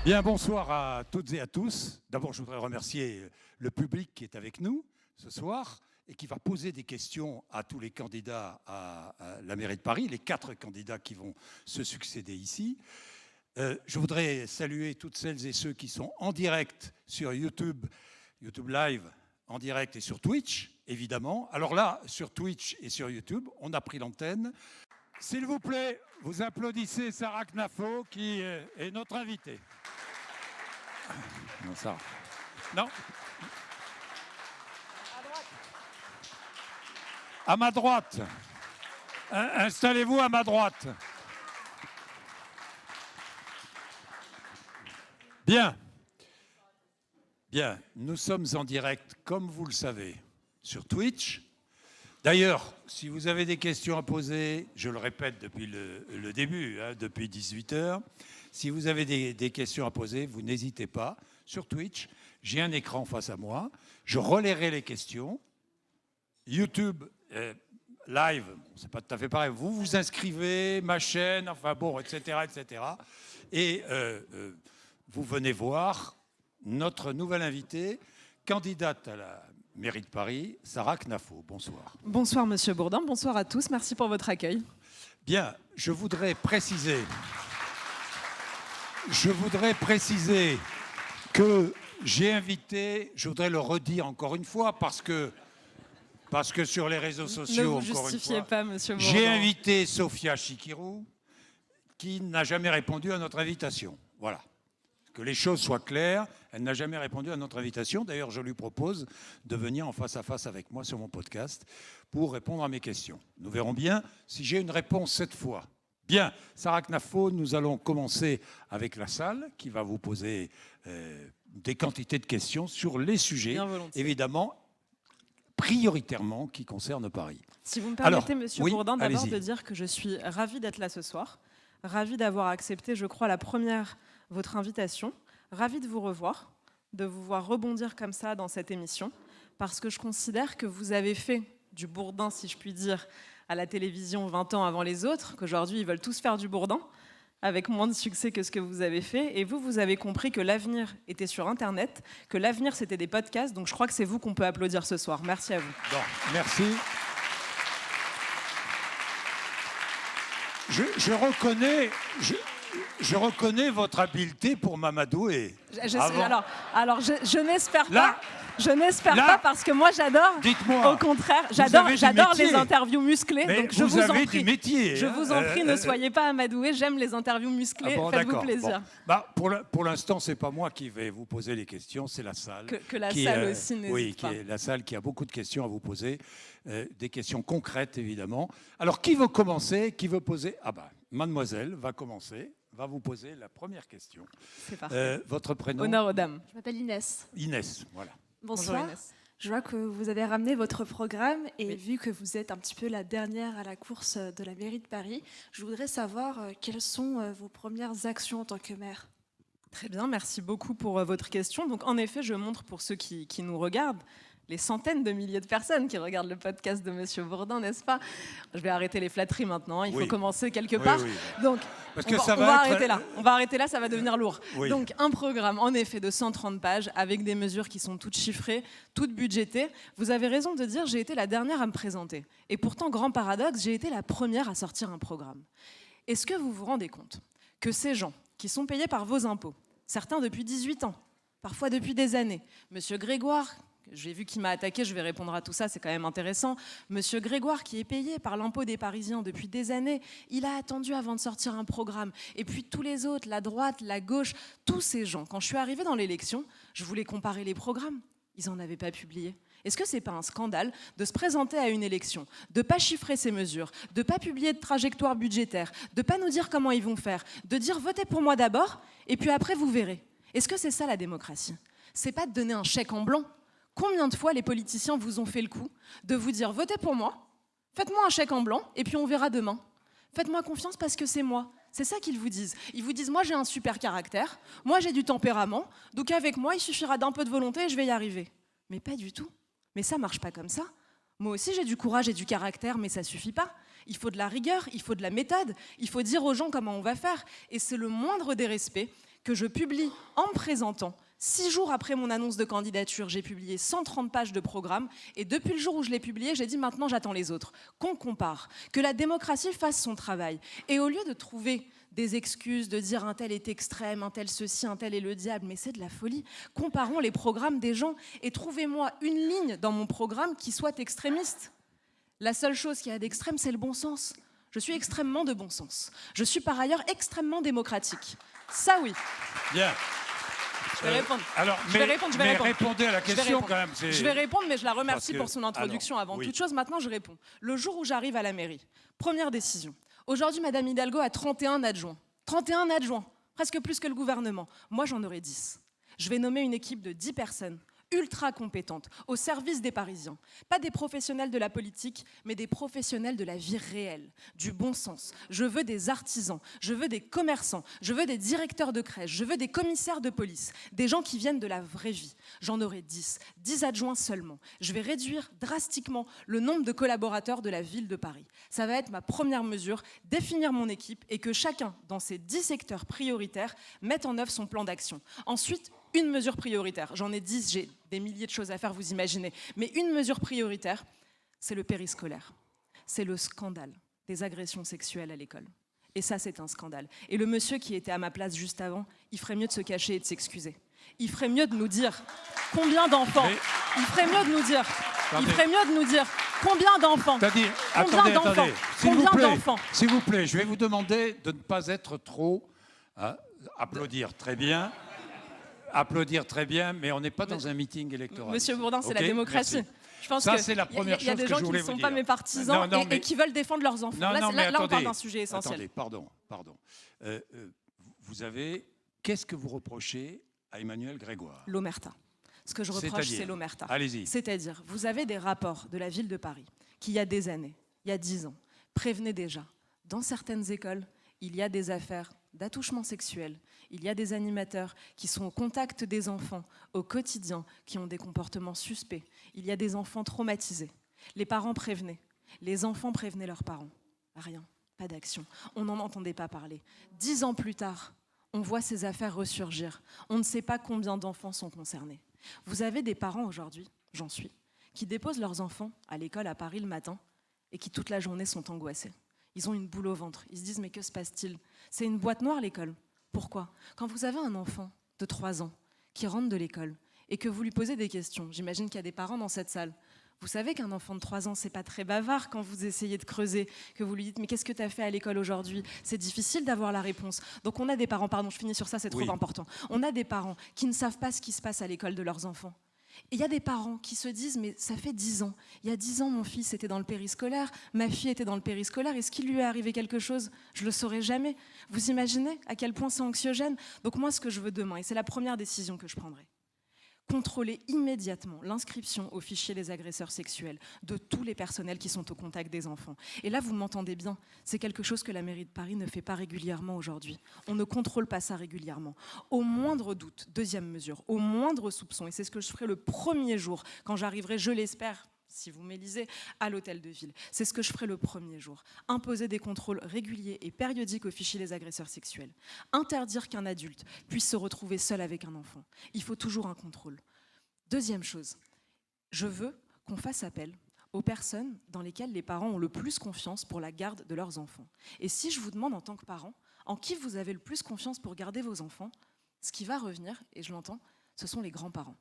Bien, bonsoir à toutes et à tous. D'abord, je voudrais remercier le public qui est avec nous ce soir et qui va poser des questions à tous les candidats à la mairie de Paris, les 4 candidats qui vont se succéder ici. Je voudrais saluer toutes celles et ceux qui sont en direct sur YouTube Live, en direct et sur Twitch, évidemment. Alors là, sur Twitch et sur YouTube, on a pris l'antenne. S'il vous plaît, vous applaudissez Sarah Knafo qui est notre invitée. Non, ça. Non. À ma droite. Installez-vous à ma droite. Bien. Bien. Nous sommes en direct, comme vous le savez, sur Twitch. D'ailleurs, si vous avez des questions à poser, je le répète depuis le début, depuis 18h, si vous avez des questions à poser, vous n'hésitez pas. Sur Twitch, j'ai un écran face à moi, je relayerai les questions. YouTube Live, c'est pas tout à fait pareil, vous vous inscrivez, ma chaîne, enfin bon, etc., etc. Et vous venez voir notre nouvelle invitée, candidate à la mairie de Paris, Sarah Knafo. Bonsoir. Bonsoir Monsieur Bourdin, bonsoir à tous, merci pour votre accueil. Bien, je voudrais préciser que j'ai invité, je voudrais le redire encore une fois, parce que sur les réseaux sociaux, ne vous encore une justifiez fois, pas, Monsieur Bourdin. j'ai invité Sophia Chikirou, qui n'a jamais répondu à notre invitation. Voilà. Que les choses soient claires, elle n'a jamais répondu à notre invitation. D'ailleurs, je lui propose de venir en face à face avec moi sur mon podcast pour répondre à mes questions. Nous verrons bien si j'ai une réponse cette fois. Bien, Sarah Knafo, nous allons commencer avec la salle qui va vous poser des quantités de questions sur les sujets, évidemment, prioritairement qui concernent Paris. Si vous me permettez, Alors, Monsieur oui, Bourdin, d'abord allez-y. de dire que je suis ravie d'être là ce soir, ravie d'avoir accepté, je crois, votre invitation, ravie de vous revoir, de vous voir rebondir comme ça dans cette émission, parce que je considère que vous avez fait du Bourdin, si je puis dire, à la télévision 20 ans avant les autres, qu'aujourd'hui ils veulent tous faire du Bourdin, avec moins de succès que ce que vous avez fait, et vous avez compris que l'avenir était sur Internet, que l'avenir c'était des podcasts, donc je crois que c'est vous qu'on peut applaudir ce soir. Merci à vous. Bon, merci. Je reconnais votre habileté pour m'amadouer. Je n'espère pas. Je n'espère pas parce que moi j'adore. Dites-moi. Au contraire, j'adore les interviews musclées. Mais donc je vous en prie. Du métier. Je vous en prie, ne soyez pas amadoué. J'aime les interviews musclées. Faites-vous plaisir. Bon. Bah, pour l'instant, c'est pas moi qui vais vous poser les questions, c'est la salle. Que la salle aussi n'hésite pas. La salle qui a beaucoup de questions à vous poser, des questions concrètes évidemment. Alors qui veut commencer? Qui veut poser? Ah bah, mademoiselle va commencer. Va vous poser la première question. C'est parfait. Votre prénom? Honneur aux dames. Je m'appelle Inès. Inès, voilà. Bonsoir. Bonjour Inès. Je vois que vous avez ramené votre programme et vu que vous êtes un petit peu la dernière à la course de la mairie de Paris, je voudrais savoir quelles sont vos premières actions en tant que maire. Très bien, merci beaucoup pour votre question. Donc en effet, je montre pour ceux qui nous regardent les centaines de milliers de personnes qui regardent le podcast de Monsieur Bourdin, n'est-ce pas? Je vais arrêter les flatteries maintenant, il faut commencer quelque part. Oui. Donc, parce que on va arrêter là, ça va devenir lourd. Oui. Donc, un programme, en effet, de 130 pages, avec des mesures qui sont toutes chiffrées, toutes budgétées. Vous avez raison de dire, j'ai été la dernière à me présenter. Et pourtant, grand paradoxe, j'ai été la première à sortir un programme. Est-ce que vous vous rendez compte que ces gens qui sont payés par vos impôts, certains depuis 18 ans, parfois depuis des années, Monsieur Grégoire, j'ai vu qu'il m'a attaqué, je vais répondre à tout ça, c'est quand même intéressant. Monsieur Grégoire, qui est payé par l'impôt des Parisiens depuis des années, il a attendu avant de sortir un programme. Et puis tous les autres, la droite, la gauche, tous ces gens, quand je suis arrivée dans l'élection, je voulais comparer les programmes. Ils n'en avaient pas publié. Est-ce que ce n'est pas un scandale de se présenter à une élection, de ne pas chiffrer ces mesures, de ne pas publier de trajectoire budgétaire, de ne pas nous dire comment ils vont faire, de dire votez pour moi d'abord, et puis après vous verrez. Est-ce que c'est ça la démocratie? C'est pas de donner un chèque en blanc. Combien de fois les politiciens vous ont fait le coup de vous dire votez pour moi, Faites-moi un chèque en blanc et puis on verra demain. Faites-moi confiance parce que c'est moi. C'est ça qu'ils vous disent. Ils vous disent, moi j'ai un super caractère, moi j'ai du tempérament, donc avec moi il suffira d'un peu de volonté et je vais y arriver. Mais pas du tout. Mais ça marche pas comme ça. Moi aussi j'ai du courage et du caractère, mais ça suffit pas. Il faut de la rigueur, il faut de la méthode, il faut dire aux gens comment on va faire. Et c'est le moindre des respects que je publie en me présentant. 6 jours après mon annonce de candidature, j'ai publié 130 pages de programme. Et depuis le jour où je l'ai publié, j'ai dit maintenant j'attends les autres. Qu'on compare, que la démocratie fasse son travail. Et au lieu de trouver des excuses, de dire un tel est extrême, un tel ceci, un tel est le diable, mais c'est de la folie. Comparons les programmes des gens et trouvez-moi une ligne dans mon programme qui soit extrémiste. La seule chose qu'il y a d'extrême, c'est le bon sens. Je suis extrêmement de bon sens. Je suis par ailleurs extrêmement démocratique. Ça oui. Bien. Je vais répondre. Alors, je vais répondre. Répondez à la question quand même. Je vais répondre, mais je la remercie que- pour son introduction avant oui. toute chose. Maintenant, je réponds. Le jour où j'arrive à la mairie, première décision. Aujourd'hui, Madame Hidalgo a 31 adjoints. 31 adjoints, presque plus que le gouvernement. Moi, j'en aurai 10. Je vais nommer une équipe de 10 personnes ultra compétentes, au service des Parisiens. Pas des professionnels de la politique, mais des professionnels de la vie réelle, du bon sens. Je veux des artisans, je veux des commerçants, je veux des directeurs de crèche, je veux des commissaires de police, des gens qui viennent de la vraie vie. J'en aurai 10 adjoints seulement. Je vais réduire drastiquement le nombre de collaborateurs de la ville de Paris. Ça va être ma première mesure, définir mon équipe et que chacun, dans ces 10 secteurs prioritaires, mette en œuvre son plan d'action. Ensuite, une mesure prioritaire. J'en ai 10, j'ai des milliers de choses à faire, vous imaginez. Mais une mesure prioritaire, c'est le périscolaire. C'est le scandale des agressions sexuelles à l'école. Et ça, c'est un scandale. Et le monsieur qui était à ma place juste avant, il ferait mieux de se cacher et de s'excuser. Il ferait mieux de nous dire combien d'enfants. Il ferait mieux de nous dire. Il ferait mieux de nous dire combien d'enfants. C'est-à-dire, Combien d'enfants. attendez, Combien d'enfants. s'il vous plaît, je vais vous demander de ne pas être trop... applaudir très bien. Applaudir très bien, mais on n'est pas dans un meeting électoral. Monsieur Bourdin, c'est Ok, la démocratie. merci. Je pense Ça, que c'est la première il y a chose des que gens je qui voulais ne sont vous pas dire. mes partisans Non, et qui veulent défendre leurs enfants. Là, on attendez, parle d'un sujet essentiel. Attendez, pardon. Vous avez... Qu'est-ce que vous reprochez à Emmanuel Grégoire? L'omerta. Ce que je reproche, c'est l'omerta. Allez-y. C'est-à-dire, vous avez des rapports de la ville de Paris qui, il y a des années, il y a 10 ans, prévenaient déjà, dans certaines écoles, il y a des affaires d'attouchement sexuel, il y a des animateurs qui sont au contact des enfants au quotidien, qui ont des comportements suspects, il y a des enfants traumatisés. Les parents prévenaient, les enfants prévenaient leurs parents. Rien, pas d'action. On n'en entendait pas parler. 10 ans plus tard, on voit ces affaires ressurgir. On ne sait pas combien d'enfants sont concernés. Vous avez des parents aujourd'hui, j'en suis, qui déposent leurs enfants à l'école à Paris le matin et qui toute la journée sont angoissés. Ils ont une boule au ventre. Ils se disent, mais que se passe-t-il? C'est une boîte noire, l'école. Pourquoi? Quand vous avez un enfant de 3 ans qui rentre de l'école et que vous lui posez des questions, j'imagine qu'il y a des parents dans cette salle, vous savez qu'un enfant de 3 ans, c'est pas très bavard quand vous essayez de creuser, que vous lui dites, mais qu'est-ce que tu as fait à l'école aujourd'hui? C'est difficile d'avoir la réponse. Donc on a des parents, pardon, je finis sur ça, c'est trop important. On a des parents qui ne savent pas ce qui se passe à l'école de leurs enfants. Et il y a des parents qui se disent, mais ça fait 10 ans. Il y a 10 ans, mon fils était dans le périscolaire, ma fille était dans le périscolaire. Est-ce qu'il lui est arrivé quelque chose? Je ne le saurai jamais. Vous imaginez à quel point c'est anxiogène? Donc moi, ce que je veux demain, et c'est la première décision que je prendrai, contrôler immédiatement l'inscription au fichier des agresseurs sexuels de tous les personnels qui sont au contact des enfants. Et là, vous m'entendez bien, c'est quelque chose que la mairie de Paris ne fait pas régulièrement aujourd'hui. On ne contrôle pas ça régulièrement. Au moindre doute, deuxième mesure, au moindre soupçon, et c'est ce que je ferai le premier jour, quand j'arriverai, je l'espère, si vous m'élisez, à l'hôtel de ville. C'est ce que je ferai le premier jour. Imposer des contrôles réguliers et périodiques au fichier des agresseurs sexuels. Interdire qu'un adulte puisse se retrouver seul avec un enfant. Il faut toujours un contrôle. Deuxième chose, je veux qu'on fasse appel aux personnes dans lesquelles les parents ont le plus confiance pour la garde de leurs enfants. Et si je vous demande en tant que parent, en qui vous avez le plus confiance pour garder vos enfants, ce qui va revenir, et je l'entends, ce sont les grands-parents.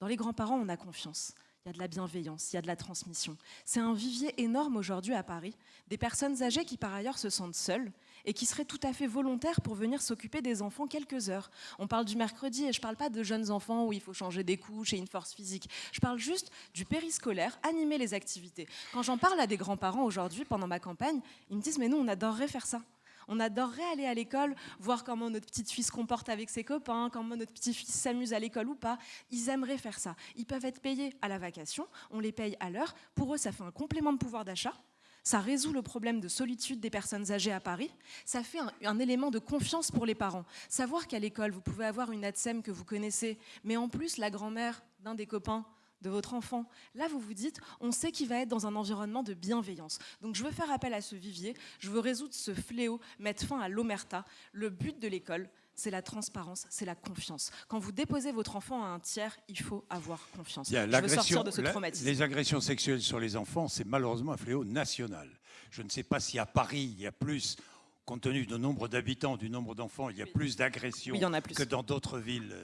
Dans les grands-parents, on a confiance. Il y a de la bienveillance, il y a de la transmission. C'est un vivier énorme aujourd'hui à Paris, des personnes âgées qui par ailleurs se sentent seules et qui seraient tout à fait volontaires pour venir s'occuper des enfants quelques heures. On parle du mercredi et je ne parle pas de jeunes enfants où il faut changer des couches et une force physique. Je parle juste du périscolaire, animer les activités. Quand j'en parle à des grands-parents aujourd'hui, pendant ma campagne, ils me disent « mais nous, on adorerait faire ça ». On adorerait aller à l'école, voir comment notre petite fille se comporte avec ses copains, comment notre petit-fils s'amuse à l'école ou pas. Ils aimeraient faire ça. Ils peuvent être payés à la vacation, on les paye à l'heure. Pour eux, ça fait un complément de pouvoir d'achat. ça résout le problème de solitude des personnes âgées à Paris, ça fait un élément de confiance pour les parents. Savoir qu'à l'école, vous pouvez avoir une ATSEM que vous connaissez, mais en plus la grand-mère d'un des copains de votre enfant. Là, vous vous dites, on sait qu'il va être dans un environnement de bienveillance. Donc je veux faire appel à ce vivier, je veux résoudre ce fléau, mettre fin à l'omerta. Le but de l'école, c'est la transparence, c'est la confiance. Quand vous déposez votre enfant à un tiers, il faut avoir confiance. Je veux sortir de ce traumatisme. Les agressions sexuelles sur les enfants, c'est malheureusement un fléau national. Je ne sais pas si à Paris, il y a plus, compte tenu du nombre d'habitants, du nombre d'enfants, il y a plus d'agressions que dans d'autres villes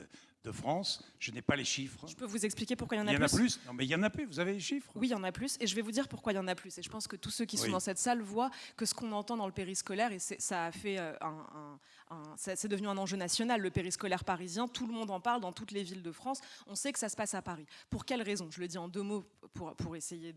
de France. Je n'ai pas les chiffres. Je peux vous expliquer pourquoi il y en a plus. Il y en a plus? Non, mais il y en a plus. Vous avez les chiffres? Oui, il y en a plus. Et je vais vous dire pourquoi il y en a plus. Et je pense que tous ceux qui sont dans cette salle voient que ce qu'on entend dans le périscolaire, et ça a fait c'est devenu un enjeu national, le périscolaire parisien. Tout le monde en parle dans toutes les villes de France. On sait que ça se passe à Paris. Pour quelles raisons? Je le dis en 2 mots pour essayer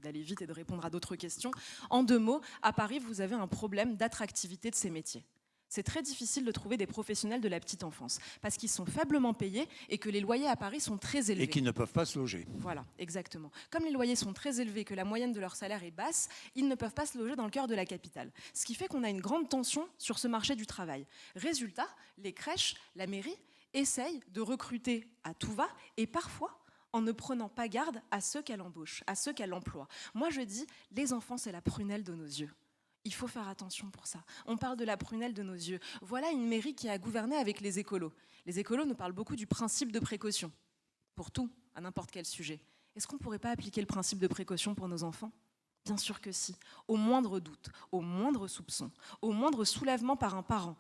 d'aller vite et de répondre à d'autres questions. En 2 mots, à Paris, vous avez un problème d'attractivité de ces métiers. C'est très difficile de trouver des professionnels de la petite enfance parce qu'ils sont faiblement payés et que les loyers à Paris sont très élevés. Et qu'ils ne peuvent pas se loger. Voilà, exactement. Comme les loyers sont très élevés, que la moyenne de leur salaire est basse, ils ne peuvent pas se loger dans le cœur de la capitale. Ce qui fait qu'on a une grande tension sur ce marché du travail. Résultat, les crèches, la mairie essayent de recruter à tout va et parfois en ne prenant pas garde à ceux qu'elle embauche, à ceux qu'elle emploie. Moi je dis, les enfants c'est la prunelle de nos yeux. Il faut faire attention pour ça. On parle de la prunelle de nos yeux. Voilà une mairie qui a gouverné avec les écolos. Les écolos nous parlent beaucoup du principe de précaution. Pour tout, à n'importe quel sujet. Est-ce qu'on ne pourrait pas appliquer le principe de précaution pour nos enfants? Bien sûr que si. Au moindre doute, au moindre soupçon, au moindre soulèvement par un parent,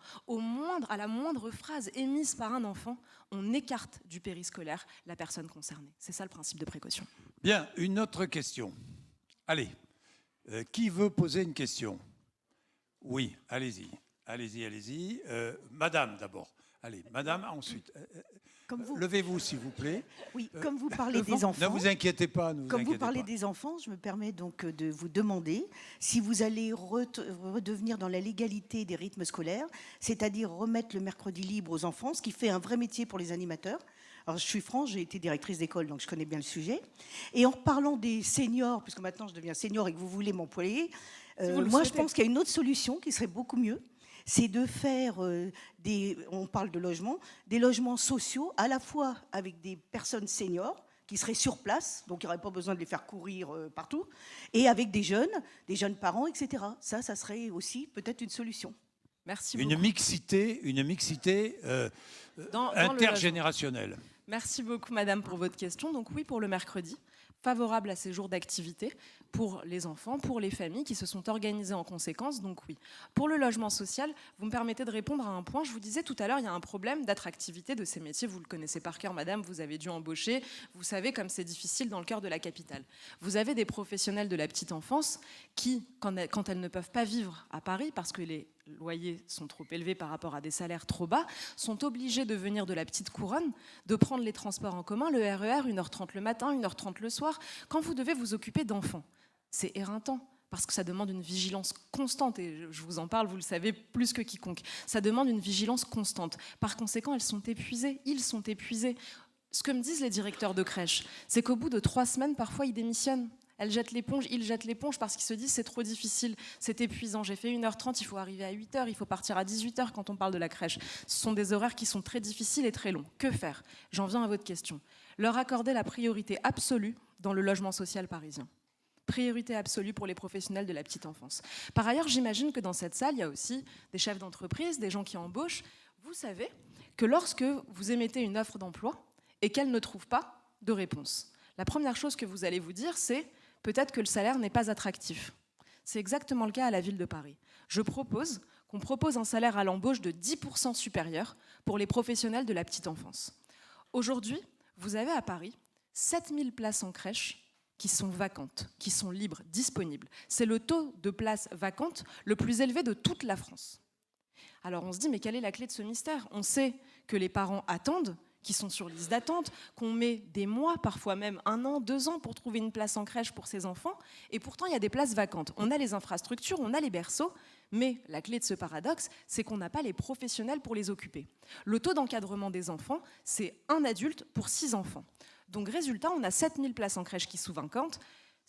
à la moindre phrase émise par un enfant, on écarte du périscolaire la personne concernée. C'est ça le principe de précaution. Bien, une autre question. Allez, qui veut poser une question? Oui, allez-y, allez-y, allez-y. Madame d'abord. Allez, madame ensuite. Levez-vous s'il vous plaît. Oui, comme vous parlez des enfants. Ne vous inquiétez pas. Comme vous parlez des enfants, je me permets donc de vous demander si vous allez redevenir dans la légalité des rythmes scolaires, c'est-à-dire remettre le mercredi libre aux enfants, ce qui fait un vrai métier pour les animateurs. Alors, je suis franche, j'ai été directrice d'école, donc je connais bien le sujet. Et en parlant des seniors, puisque maintenant je deviens senior et que vous voulez m'employer, moi je pense qu'il y a une autre solution qui serait beaucoup mieux, c'est de faire on parle de logements, des logements sociaux à la fois avec des personnes seniors qui seraient sur place, donc il n'y aurait pas besoin de les faire courir partout, et avec des jeunes parents, etc. Ça serait aussi peut-être une solution. Merci beaucoup. Une mixité intergénérationnelle. Merci beaucoup, madame, pour votre question. Donc oui, pour le mercredi, favorable à ces jours d'activité pour les enfants, pour les familles qui se sont organisées en conséquence, donc oui. Pour le logement social, vous me permettez de répondre à un point. Je vous disais tout à l'heure, il y a un problème d'attractivité de ces métiers. Vous le connaissez par cœur, madame, vous avez dû embaucher. Vous savez comme c'est difficile dans le cœur de la capitale. Vous avez des professionnels de la petite enfance qui, quand elles ne peuvent pas vivre à Paris, parce que les loyers sont trop élevés par rapport à des salaires trop bas, sont obligés de venir de la petite couronne, de prendre les transports en commun, le RER, 1h30 le matin, 1h30 le soir, quand vous devez vous occuper d'enfants. C'est éreintant, parce que ça demande une vigilance constante, et je vous en parle, vous le savez plus que quiconque. Ça demande une vigilance constante. Par conséquent, elles sont épuisées, ils sont épuisés. Ce que me disent les directeurs de crèche, c'est qu'au bout de 3 semaines, parfois, ils démissionnent. Elles jettent l'éponge, ils jettent l'éponge parce qu'ils se disent c'est trop difficile, c'est épuisant, j'ai fait 1h30, il faut arriver à 8h, il faut partir à 18h quand on parle de la crèche. Ce sont des horaires qui sont très difficiles et très longs. Que faire? J'en viens à votre question. Leur accorder la priorité absolue dans le logement social parisien. Priorité absolue pour les professionnels de la petite enfance. Par ailleurs, j'imagine que dans cette salle, il y a aussi des chefs d'entreprise, des gens qui embauchent. Vous savez que lorsque vous émettez une offre d'emploi et qu'elle ne trouve pas de réponse, la première chose que vous allez vous dire, c'est peut-être que le salaire n'est pas attractif. C'est exactement le cas à la ville de Paris. Je propose qu'on propose un salaire à l'embauche de 10% supérieur pour les professionnels de la petite enfance. Aujourd'hui, vous avez à Paris 7000 places en crèche qui sont vacantes, qui sont libres, disponibles. C'est le taux de places vacantes le plus élevé de toute la France. Alors on se dit, mais quelle est la clé de ce mystère? On sait que les parents attendent, qui sont sur liste d'attente, qu'on met des mois, parfois même 1 an, 2 ans pour trouver une place en crèche pour ses enfants, et pourtant il y a des places vacantes. On a les infrastructures, on a les berceaux, mais la clé de ce paradoxe, c'est qu'on n'a pas les professionnels pour les occuper. Le taux d'encadrement des enfants, c'est 1 adulte pour 6 enfants. Donc résultat, on a 7000 places en crèche qui sont vacantes.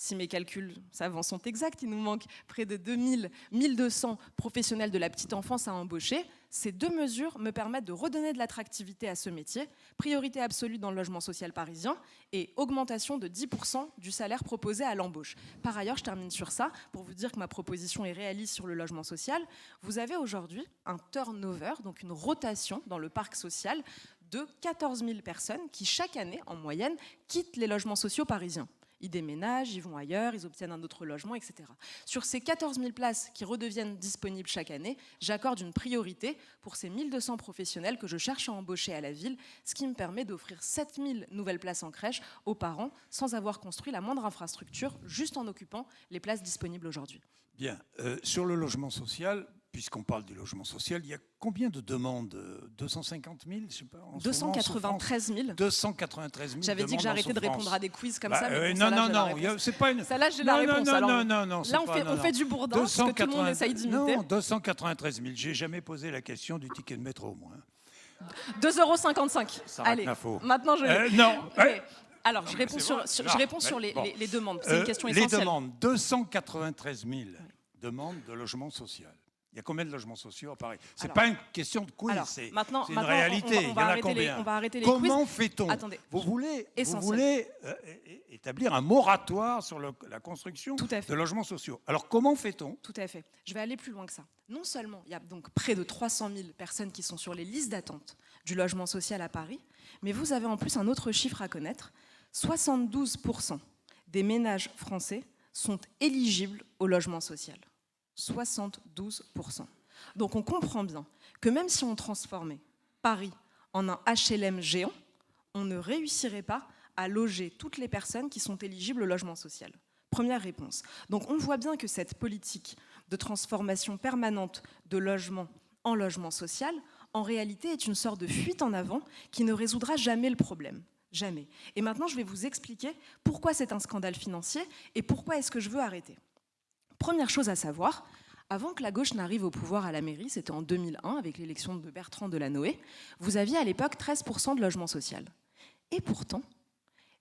Si mes calculs savants sont exacts, il nous manque près de 1200 professionnels de la petite enfance à embaucher. Ces deux mesures me permettent de redonner de l'attractivité à ce métier, priorité absolue dans le logement social parisien et augmentation de 10% du salaire proposé à l'embauche. Par ailleurs, je termine sur ça pour vous dire que ma proposition est réaliste sur le logement social. Vous avez aujourd'hui un turnover, donc une rotation dans le parc social de 14 000 personnes qui, chaque année, en moyenne, quittent les logements sociaux parisiens. Ils déménagent, ils vont ailleurs, ils obtiennent un autre logement, etc. Sur ces 14 000 places qui redeviennent disponibles chaque année, j'accorde une priorité pour ces 1200 professionnels que je cherche à embaucher à la ville, ce qui me permet d'offrir 7 000 nouvelles places en crèche aux parents sans avoir construit la moindre infrastructure, juste en occupant les places disponibles aujourd'hui. Bien. Sur le logement social, puisqu'on parle du logement social, il y a combien de demandes? 250 000, je sais pas. 293 000. 293 000. J'avais dit que j'arrêtais de répondre à des quiz comme ça. Mais non, c'est pas une. Celle-là, j'ai la réponse. Non. Là, on fait du bourdin, parce que tout le monde essaye d'imiter. Non, 293 000. J'ai jamais posé la question du ticket de métro, au moins. 2,55 €. Allez, maintenant je. Non. Alors, je réponds sur les demandes. C'est une question essentielle. Les demandes, 293 000 demandes de logement social. Il y a combien de logements sociaux à Paris? C'est pas une question de quiz, c'est une réalité. Il y en a combien? On va arrêter les Comment fait-on? Attendez. Vous voulez établir un moratoire sur la construction de logements sociaux. Alors comment fait-on? Tout à fait. Je vais aller plus loin que ça. Non seulement il y a donc près de 300 000 personnes qui sont sur les listes d'attente du logement social à Paris, mais vous avez en plus un autre chiffre à connaître. 72% des ménages français sont éligibles au logement social. 72%. Donc on comprend bien que même si on transformait Paris en un HLM géant, on ne réussirait pas à loger toutes les personnes qui sont éligibles au logement social. Première réponse. Donc on voit bien que cette politique de transformation permanente de logement en logement social, en réalité, est une sorte de fuite en avant qui ne résoudra jamais le problème. Jamais. Et maintenant, je vais vous expliquer pourquoi c'est un scandale financier et pourquoi est-ce que je veux arrêter. Première chose à savoir, avant que la gauche n'arrive au pouvoir à la mairie, c'était en 2001 avec l'élection de Bertrand Delanoë, vous aviez à l'époque 13% de logement social. Et pourtant,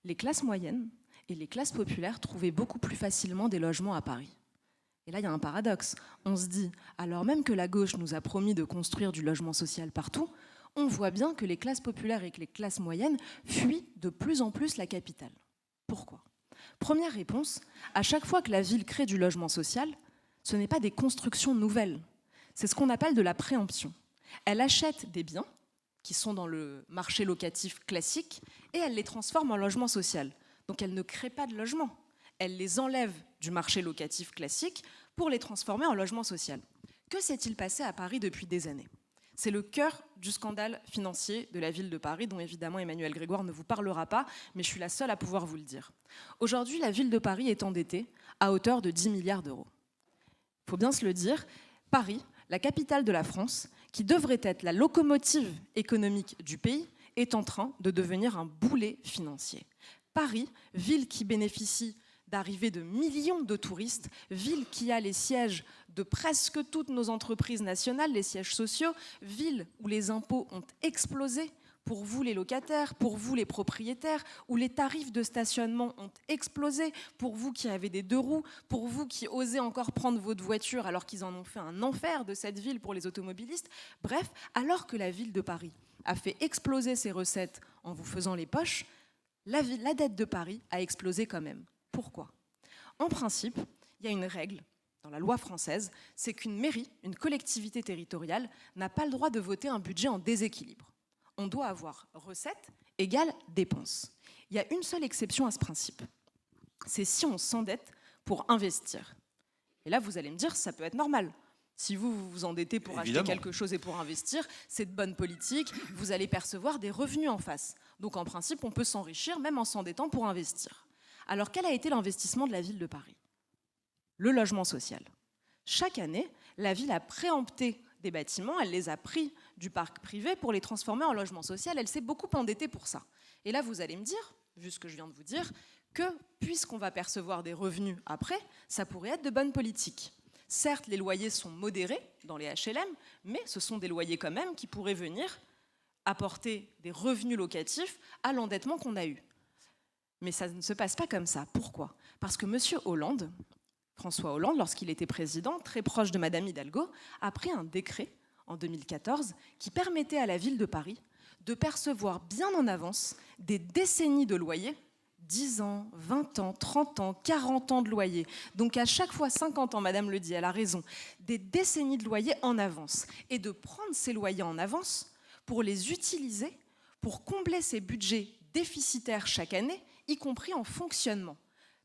les classes moyennes et les classes populaires trouvaient beaucoup plus facilement des logements à Paris. Et là, il y a un paradoxe. On se dit, alors même que la gauche nous a promis de construire du logement social partout, on voit bien que les classes populaires et que les classes moyennes fuient de plus en plus la capitale. Pourquoi ? Première réponse, à chaque fois que la ville crée du logement social, ce n'est pas des constructions nouvelles, c'est ce qu'on appelle de la préemption. Elle achète des biens qui sont dans le marché locatif classique et elle les transforme en logement social. Donc elle ne crée pas de logement, elle les enlève du marché locatif classique pour les transformer en logement social. Que s'est-il passé à Paris depuis des années ? C'est le cœur du scandale financier de la ville de Paris, dont évidemment Emmanuel Grégoire ne vous parlera pas, mais je suis la seule à pouvoir vous le dire. Aujourd'hui, la ville de Paris est endettée à hauteur de 10 milliards d'euros. Il faut bien se le dire, Paris, la capitale de la France, qui devrait être la locomotive économique du pays, est en train de devenir un boulet financier. Paris, ville qui bénéficie d'arrivée de millions de touristes, ville qui a les sièges de presque toutes nos entreprises nationales, les sièges sociaux, ville où les impôts ont explosé pour vous les locataires, pour vous les propriétaires, où les tarifs de stationnement ont explosé, pour vous qui avez des deux roues, pour vous qui osez encore prendre votre voiture alors qu'ils en ont fait un enfer de cette ville pour les automobilistes. Bref, alors que la ville de Paris a fait exploser ses recettes en vous faisant les poches, la dette de Paris a explosé quand même. Pourquoi ? En principe, il y a une règle dans la loi française, c'est qu'une mairie, une collectivité territoriale, n'a pas le droit de voter un budget en déséquilibre. On doit avoir recettes égale dépenses. Il y a une seule exception à ce principe. C'est si on s'endette pour investir. Et là, vous allez me dire, ça peut être normal. Si vous vous endettez pour acheter quelque chose et pour investir, c'est de bonne politique, vous allez percevoir des revenus en face. Donc en principe, on peut s'enrichir même en s'endettant pour investir. Alors quel a été l'investissement de la ville de Paris ? Le logement social. Chaque année, la ville a préempté des bâtiments, elle les a pris du parc privé pour les transformer en logement social, elle s'est beaucoup endettée pour ça. Et là, vous allez me dire, vu ce que je viens de vous dire, que puisqu'on va percevoir des revenus après, ça pourrait être de bonne politique. Certes, les loyers sont modérés dans les HLM, mais ce sont des loyers quand même qui pourraient venir apporter des revenus locatifs à l'endettement qu'on a eu. Mais ça ne se passe pas comme ça. Pourquoi ? Parce que M. Hollande, François Hollande, lorsqu'il était président, très proche de Mme Hidalgo, a pris un décret en 2014 qui permettait à la ville de Paris de percevoir bien en avance des décennies de loyers, 10 ans, 20 ans, 30 ans, 40 ans de loyer. Donc à chaque fois 50 ans, Madame le dit, elle a raison, des décennies de loyers en avance. Et de prendre ces loyers en avance pour les utiliser, pour combler ces budgets déficitaires chaque année, y compris en fonctionnement.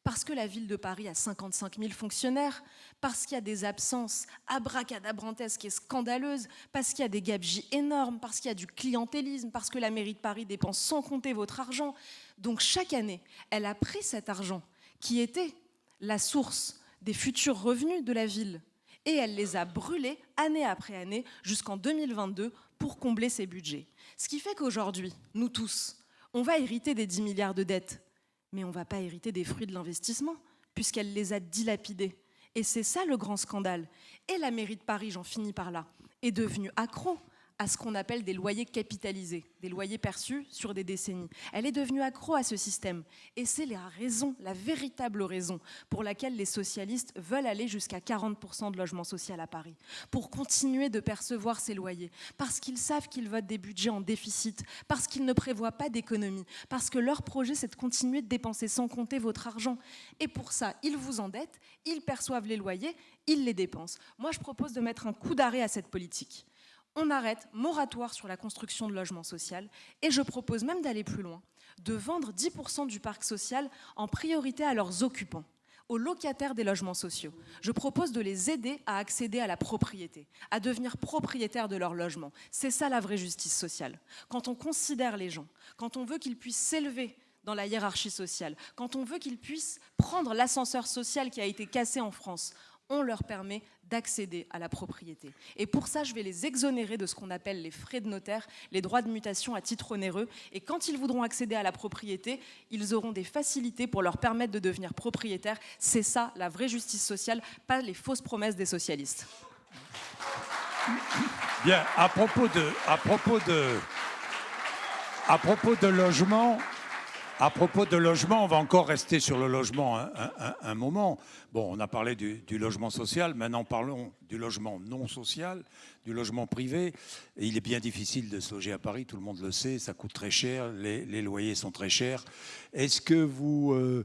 Parce que la ville de Paris a 55 000 fonctionnaires, parce qu'il y a des absences abracadabrantesques et scandaleuses, parce qu'il y a des gabegies énormes, parce qu'il y a du clientélisme, parce que la mairie de Paris dépense sans compter votre argent. Donc chaque année, elle a pris cet argent qui était la source des futurs revenus de la ville et elle les a brûlés année après année jusqu'en 2022 pour combler ses budgets. Ce qui fait qu'aujourd'hui, nous tous, on va hériter des 10 milliards de dettes. Mais on ne va pas hériter des fruits de l'investissement, puisqu'elle les a dilapidés. Et c'est ça le grand scandale. Et la mairie de Paris, j'en finis par là, est devenue accro à ce qu'on appelle des loyers capitalisés, des loyers perçus sur des décennies. Elle est devenue accro à ce système. Et c'est la raison, la véritable raison, pour laquelle les socialistes veulent aller jusqu'à 40% de logement social à Paris, pour continuer de percevoir ces loyers, parce qu'ils savent qu'ils votent des budgets en déficit, parce qu'ils ne prévoient pas d'économie, parce que leur projet, c'est de continuer de dépenser sans compter votre argent. Et pour ça, ils vous endettent, ils perçoivent les loyers, ils les dépensent. Moi, je propose de mettre un coup d'arrêt à cette politique. On arrête, moratoire sur la construction de logements sociaux, et je propose même d'aller plus loin, de vendre 10% du parc social en priorité à leurs occupants, aux locataires des logements sociaux. Je propose de les aider à accéder à la propriété, à devenir propriétaires de leur logement. C'est ça la vraie justice sociale. Quand on considère les gens, quand on veut qu'ils puissent s'élever dans la hiérarchie sociale, quand on veut qu'ils puissent prendre l'ascenseur social qui a été cassé en France, on leur permet d'accéder à la propriété. Et pour ça, je vais les exonérer de ce qu'on appelle les frais de notaire, les droits de mutation à titre onéreux. Et quand ils voudront accéder à la propriété, ils auront des facilités pour leur permettre de devenir propriétaires. C'est ça, la vraie justice sociale, pas les fausses promesses des socialistes. Bien, à propos de logement, on va encore rester sur le logement un moment. Bon, on a parlé du logement social, maintenant parlons du logement non social, du logement privé. Et il est bien difficile de se loger à Paris, tout le monde le sait, ça coûte très cher, les loyers sont très chers. Est-ce que vous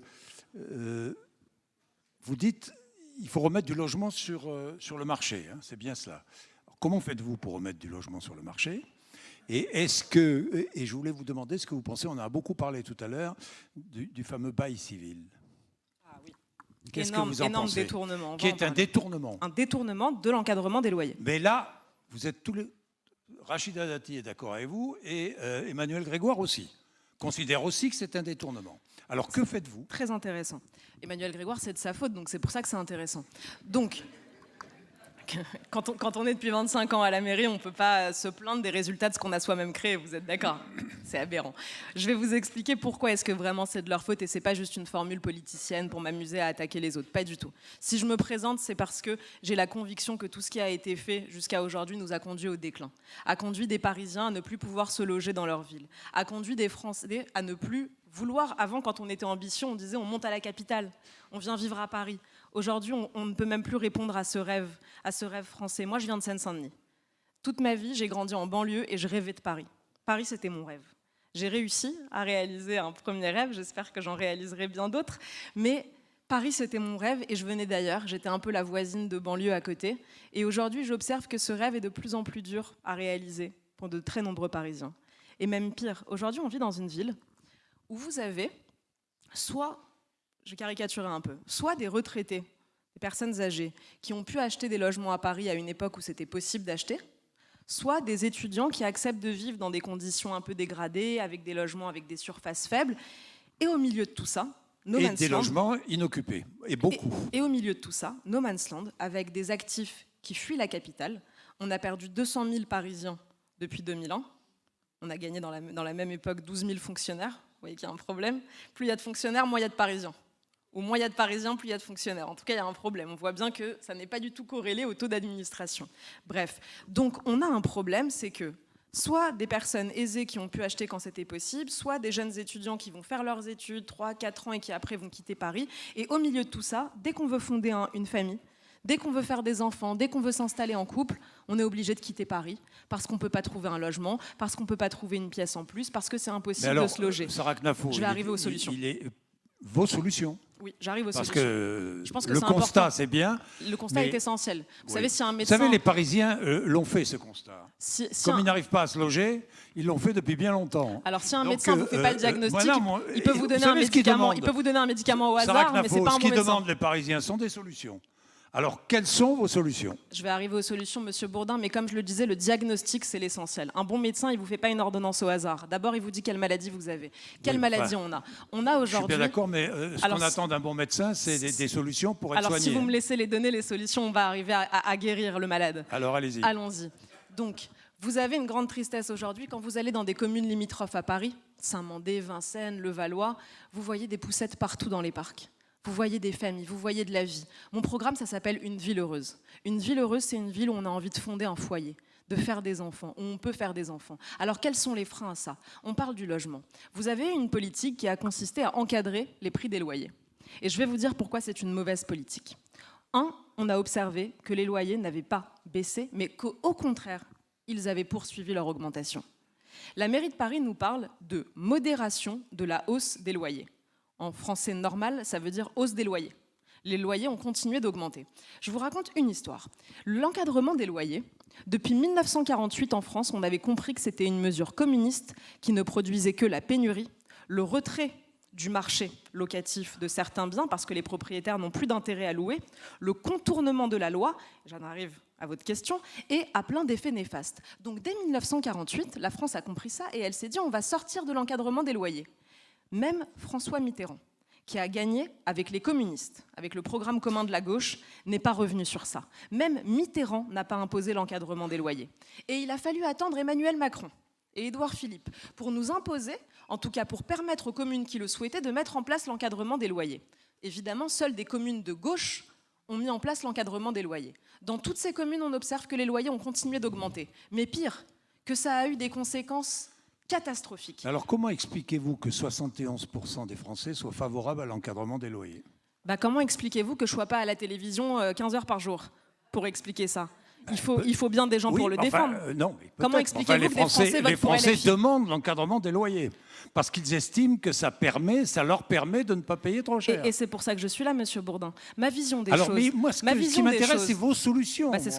dites qu'il faut remettre du logement sur le marché, hein, c'est bien cela. Alors, comment faites-vous pour remettre du logement sur le marché ? Et je voulais vous demander ce que vous pensez, on a beaucoup parlé tout à l'heure, du fameux bail civil. Ah oui. Qu'est-ce que vous en énorme pensez ? détournement. Qui est un détournement. Un détournement de l'encadrement des loyers. Mais là, vous êtes tous les... Rachida Dati est d'accord avec vous et Emmanuel Grégoire aussi. Considère aussi que c'est un détournement. Alors que faites-vous ? Très intéressant. Emmanuel Grégoire, c'est de sa faute, donc c'est pour ça que c'est intéressant. Donc, quand on est depuis 25 ans à la mairie, on ne peut pas se plaindre des résultats de ce qu'on a soi-même créé, vous êtes d'accord ? C'est aberrant. Je vais vous expliquer pourquoi est-ce que vraiment c'est de leur faute et c'est pas juste une formule politicienne pour m'amuser à attaquer les autres, pas du tout. Si je me présente, c'est parce que j'ai la conviction que tout ce qui a été fait jusqu'à aujourd'hui nous a conduit au déclin, a conduit des Parisiens à ne plus pouvoir se loger dans leur ville, a conduit des Français à ne plus vouloir, avant quand on était ambition, on disait on monte à la capitale, on vient vivre à Paris. Aujourd'hui, on ne peut même plus répondre à ce rêve français. Moi, je viens de Seine-Saint-Denis. Toute ma vie, j'ai grandi en banlieue et je rêvais de Paris. Paris, c'était mon rêve. J'ai réussi à réaliser un premier rêve, j'espère que j'en réaliserai bien d'autres, mais Paris, c'était mon rêve et je venais d'ailleurs. J'étais un peu la voisine de banlieue à côté. Et aujourd'hui, j'observe que ce rêve est de plus en plus dur à réaliser pour de très nombreux Parisiens. Et même pire, aujourd'hui, on vit dans une ville où vous avez soit... Je caricaturais un peu. Soit des retraités, des personnes âgées, qui ont pu acheter des logements à Paris à une époque où c'était possible d'acheter, soit des étudiants qui acceptent de vivre dans des conditions un peu dégradées, avec des logements avec des surfaces faibles. Et au milieu de tout ça, No Man's Land... Et des logements inoccupés, et beaucoup. Et au milieu de tout ça, No Man's Land, avec des actifs qui fuient la capitale. On a perdu 200 000 Parisiens depuis 2001. On a gagné dans la même époque 12 000 fonctionnaires. Vous voyez qu'il y a un problème. Plus il y a de fonctionnaires, moins il y a de Parisiens. Ou moins il y a de Parisiens, plus il y a de fonctionnaires. En tout cas, il y a un problème. On voit bien que ça n'est pas du tout corrélé au taux d'administration. Bref, donc on a un problème, c'est que soit des personnes aisées qui ont pu acheter quand c'était possible, soit des jeunes étudiants qui vont faire leurs études 3, 4 ans et qui après vont quitter Paris. Et au milieu de tout ça, dès qu'on veut fonder une famille, dès qu'on veut faire des enfants, dès qu'on veut s'installer en couple, on est obligé de quitter Paris parce qu'on ne peut pas trouver un logement, parce qu'on ne peut pas trouver une pièce en plus, parce que c'est impossible de se loger. Sarah Knafo, Je vais arriver aux solutions. Vos solutions. Oui, j'arrive aux Parce solutions. que, Je pense que le c'est constat, important. c'est bien. Le constat mais- est essentiel. Vous Oui. savez, si un médecin... Vous savez, les Parisiens l'ont fait, ce constat. si Comme un- ils n'arrivent pas à se loger, ils l'ont fait depuis bien longtemps. Alors, si un Donc, médecin ne vous fait pas le diagnostic, voilà, moi, il peut vous donner savez un ce qu'ils médicament. demandent Il peut vous donner un médicament au Sarah hasard, mais Knafo, c'est pas un ce bon qu'ils médecin. demandent les Parisiens sont des solutions. Alors, quelles sont vos solutions? Je vais arriver aux solutions, Monsieur Bourdin, mais comme je le disais, le diagnostic, c'est l'essentiel. Un bon médecin, il ne vous fait pas une ordonnance au hasard. D'abord, il vous dit quelle maladie vous avez. Quelle Oui, maladie enfin, on a. On a Je suis aujourd'hui... bien d'accord, mais ce Alors, qu'on attend d'un bon médecin, c'est des solutions pour être Alors, soigné. si vous me laissez les donner, les solutions, on va arriver à guérir le malade. Alors, allez-y. Allons-y. Donc, vous avez une grande tristesse aujourd'hui quand vous allez dans des communes limitrophes à Paris, Saint-Mandé, Vincennes, Levallois, vous voyez des poussettes partout dans les parcs. Vous voyez des familles, vous voyez de la vie. Mon programme, ça s'appelle Une ville heureuse. Une ville heureuse, c'est une ville où on a envie de fonder un foyer, de faire des enfants, où on peut faire des enfants. Alors, quels sont les freins à ça? On parle du logement. Vous avez une politique qui a consisté à encadrer les prix des loyers. Et je vais vous dire pourquoi c'est une mauvaise politique. On a observé que les loyers n'avaient pas baissé, mais qu'au contraire, ils avaient poursuivi leur augmentation. La mairie de Paris nous parle de modération de la hausse des loyers. En français normal, ça veut dire hausse des loyers. Les loyers ont continué d'augmenter. Je vous raconte une histoire. L'encadrement des loyers, depuis 1948 en France, on avait compris que c'était une mesure communiste qui ne produisait que la pénurie, le retrait du marché locatif de certains biens parce que les propriétaires n'ont plus d'intérêt à louer, le contournement de la loi, j'en arrive à votre question, et à plein d'effets néfastes. Donc dès 1948, la France a compris ça et elle s'est dit on va sortir de l'encadrement des loyers. Même François Mitterrand, qui a gagné avec les communistes, avec le programme commun de la gauche, n'est pas revenu sur ça. Même Mitterrand n'a pas imposé l'encadrement des loyers. Et il a fallu attendre Emmanuel Macron et Édouard Philippe pour nous imposer, en tout cas pour permettre aux communes qui le souhaitaient, de mettre en place l'encadrement des loyers. Évidemment, seules des communes de gauche ont mis en place l'encadrement des loyers. Dans toutes ces communes, on observe que les loyers ont continué d'augmenter. Mais pire, que ça a eu des conséquences catastrophique. Alors, comment expliquez-vous que 71% des Français soient favorables à l'encadrement des loyers? Comment expliquez-vous que je ne sois pas à la télévision 15 heures par jour pour expliquer ça? Il faut bien des gens pour le défendre. Non, mais Comment expliquez-vous que des Français votent les pour Français LFI? demandent l'encadrement des loyers parce qu'ils estiment que ça leur permet de ne pas payer trop cher. Et c'est pour ça que je suis là, Monsieur Bourdin. Ma vision des Alors, choses. mais moi, ce qui m'intéresse, c'est vos solutions. Je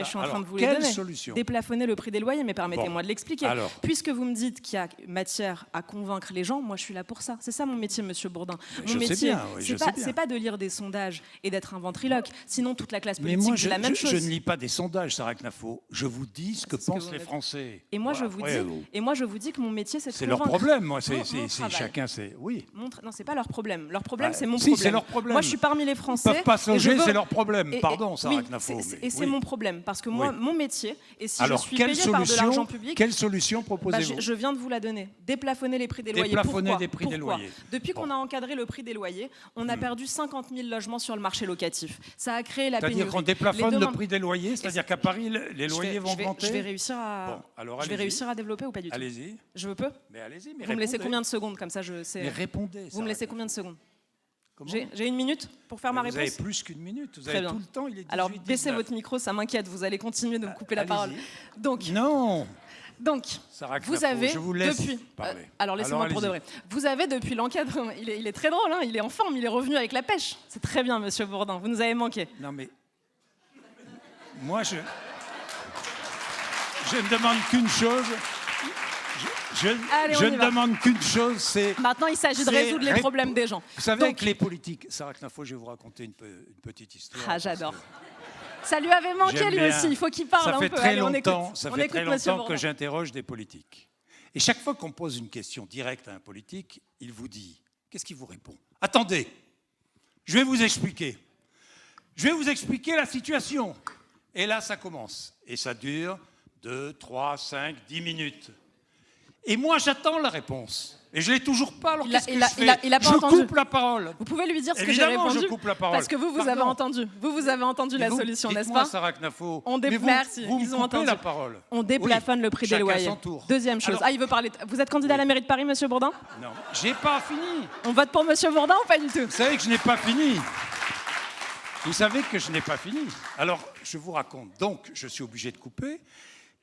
suis en train de vous les quelle donner. solution? Déplafonner le prix des loyers, mais permettez-moi de l'expliquer. Alors. Puisque vous me dites qu'il y a matière à convaincre les gens, moi je suis là pour ça. C'est ça mon métier, Monsieur Bourdin. Mon métier, c'est pas de lire des sondages et d'être un ventriloque. Sinon, toute la classe Mais politique moi, dit la même chose. je ne lis pas des sondages, Sarah Knafo. Je vous dis ce que pensent les Français. Et moi, Voilà. je vous dis que mon métier, c'est de C'est leur convaincre. problème, moi. Mon travail. Chacun, c'est... Oui. Non, c'est pas leur problème. Leur problème, Bah, c'est mon si, problème. c'est leur problème. Moi, je suis parmi les Ils Français. ne peuvent pas se et je loger, veux- c'est leur problème. Pardon, Sarah oui, Knafo. et c'est mon problème. Parce que moi, Oui. mon métier, et si Alors, je suis payée par de l'argent public, quelle solution proposez-vous? je viens de vous la donner. Déplafonner les prix des loyers. Déplafonner Pourquoi des prix des Pourquoi loyers. Depuis qu'on a encadré le prix des loyers, on a perdu 50 000 logements sur le marché locatif. Ça a créé la pénurie. C'est-à-dire qu'on déplafonne Les le demandes- prix des loyers, c'est-à-dire qu'à Paris, les loyers vont augmenter? Je vais réussir à. Bon, alors je vais allez-y. réussir à développer ou pas du tout? Allez-y. Je peux. Mais allez-y, mais Vous me laissez répondez. combien de secondes comme ça je sais. Mais répondez. Vous me laissez combien de secondes? Comment? J'ai une minute pour faire ma Vous réponse. avez plus qu'une minute. Vous Très avez bien. tout le temps. Il est 18, Alors baissez 19. votre micro, ça m'inquiète. Vous allez continuer de me couper la allez-y. parole. Non. Donc, Sarah vous Knafo, avez je vous laisse depuis. parler. Alors laissez-moi pour de allez-y. vrai. Vous avez depuis l'encadrement. Il est très drôle. Il est en forme. Il est revenu avec la pêche. C'est très bien, Monsieur Bourdin. Vous nous avez manqué. Non mais moi je ne demande qu'une chose. Allez, on Je y ne va. demande qu'une chose, c'est... Maintenant, il s'agit de C'est résoudre les problèmes des gens. Vous savez, Donc- avec les politiques... Sarah Knafo, je vais vous raconter une petite histoire. Ah, j'adore. Ça lui avait manqué, J'aime lui bien. aussi. Il faut qu'il parle Ça un fait peu. très Allez, on longtemps, écoute. ça On fait écoute très Monsieur longtemps que Bourdin. j'interroge des politiques. Et chaque fois qu'on pose une question directe à un politique, il vous dit... Qu'est-ce qu'il vous répond? Attendez, je vais vous expliquer. Je vais vous expliquer la situation. Et là, ça commence. Et ça dure 2, 3, 5, 10 minutes. Et moi, j'attends la réponse. Et je l'ai toujours pas, alors qu'est-ce que je fais? Il a pas Je entendu. coupe la parole. Vous pouvez lui dire ce Évidemment, que j'ai répondu je coupe la parole. parce que vous avez Pardon. entendu. Vous avez entendu la solution, n'est-ce Dites-moi, pas? Sarah Knafo, On mais merci, vous me ils ont coupez entendu. la parole. On déplafonne Oui, le prix des chacun loyers. son tour. Deuxième chose. Alors- Il veut parler. Vous êtes candidat à la mairie de Paris, Monsieur Bourdin? Non, j'ai pas fini. On vote pour Monsieur Bourdin ou pas du tout? Vous savez que je n'ai pas fini. Vous savez que je n'ai pas fini. Alors, je vous raconte. Donc, je suis obligé de couper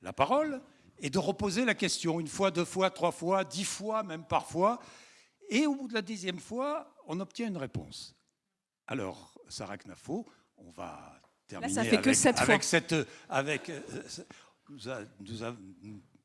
la parole et de reposer la question 1 fois, 2 fois, 3 fois, 10 fois, même parfois. Et au bout de la 10e fois, on obtient une réponse. Alors, Sarah Knafo, on va terminer ça fait que 7 fois.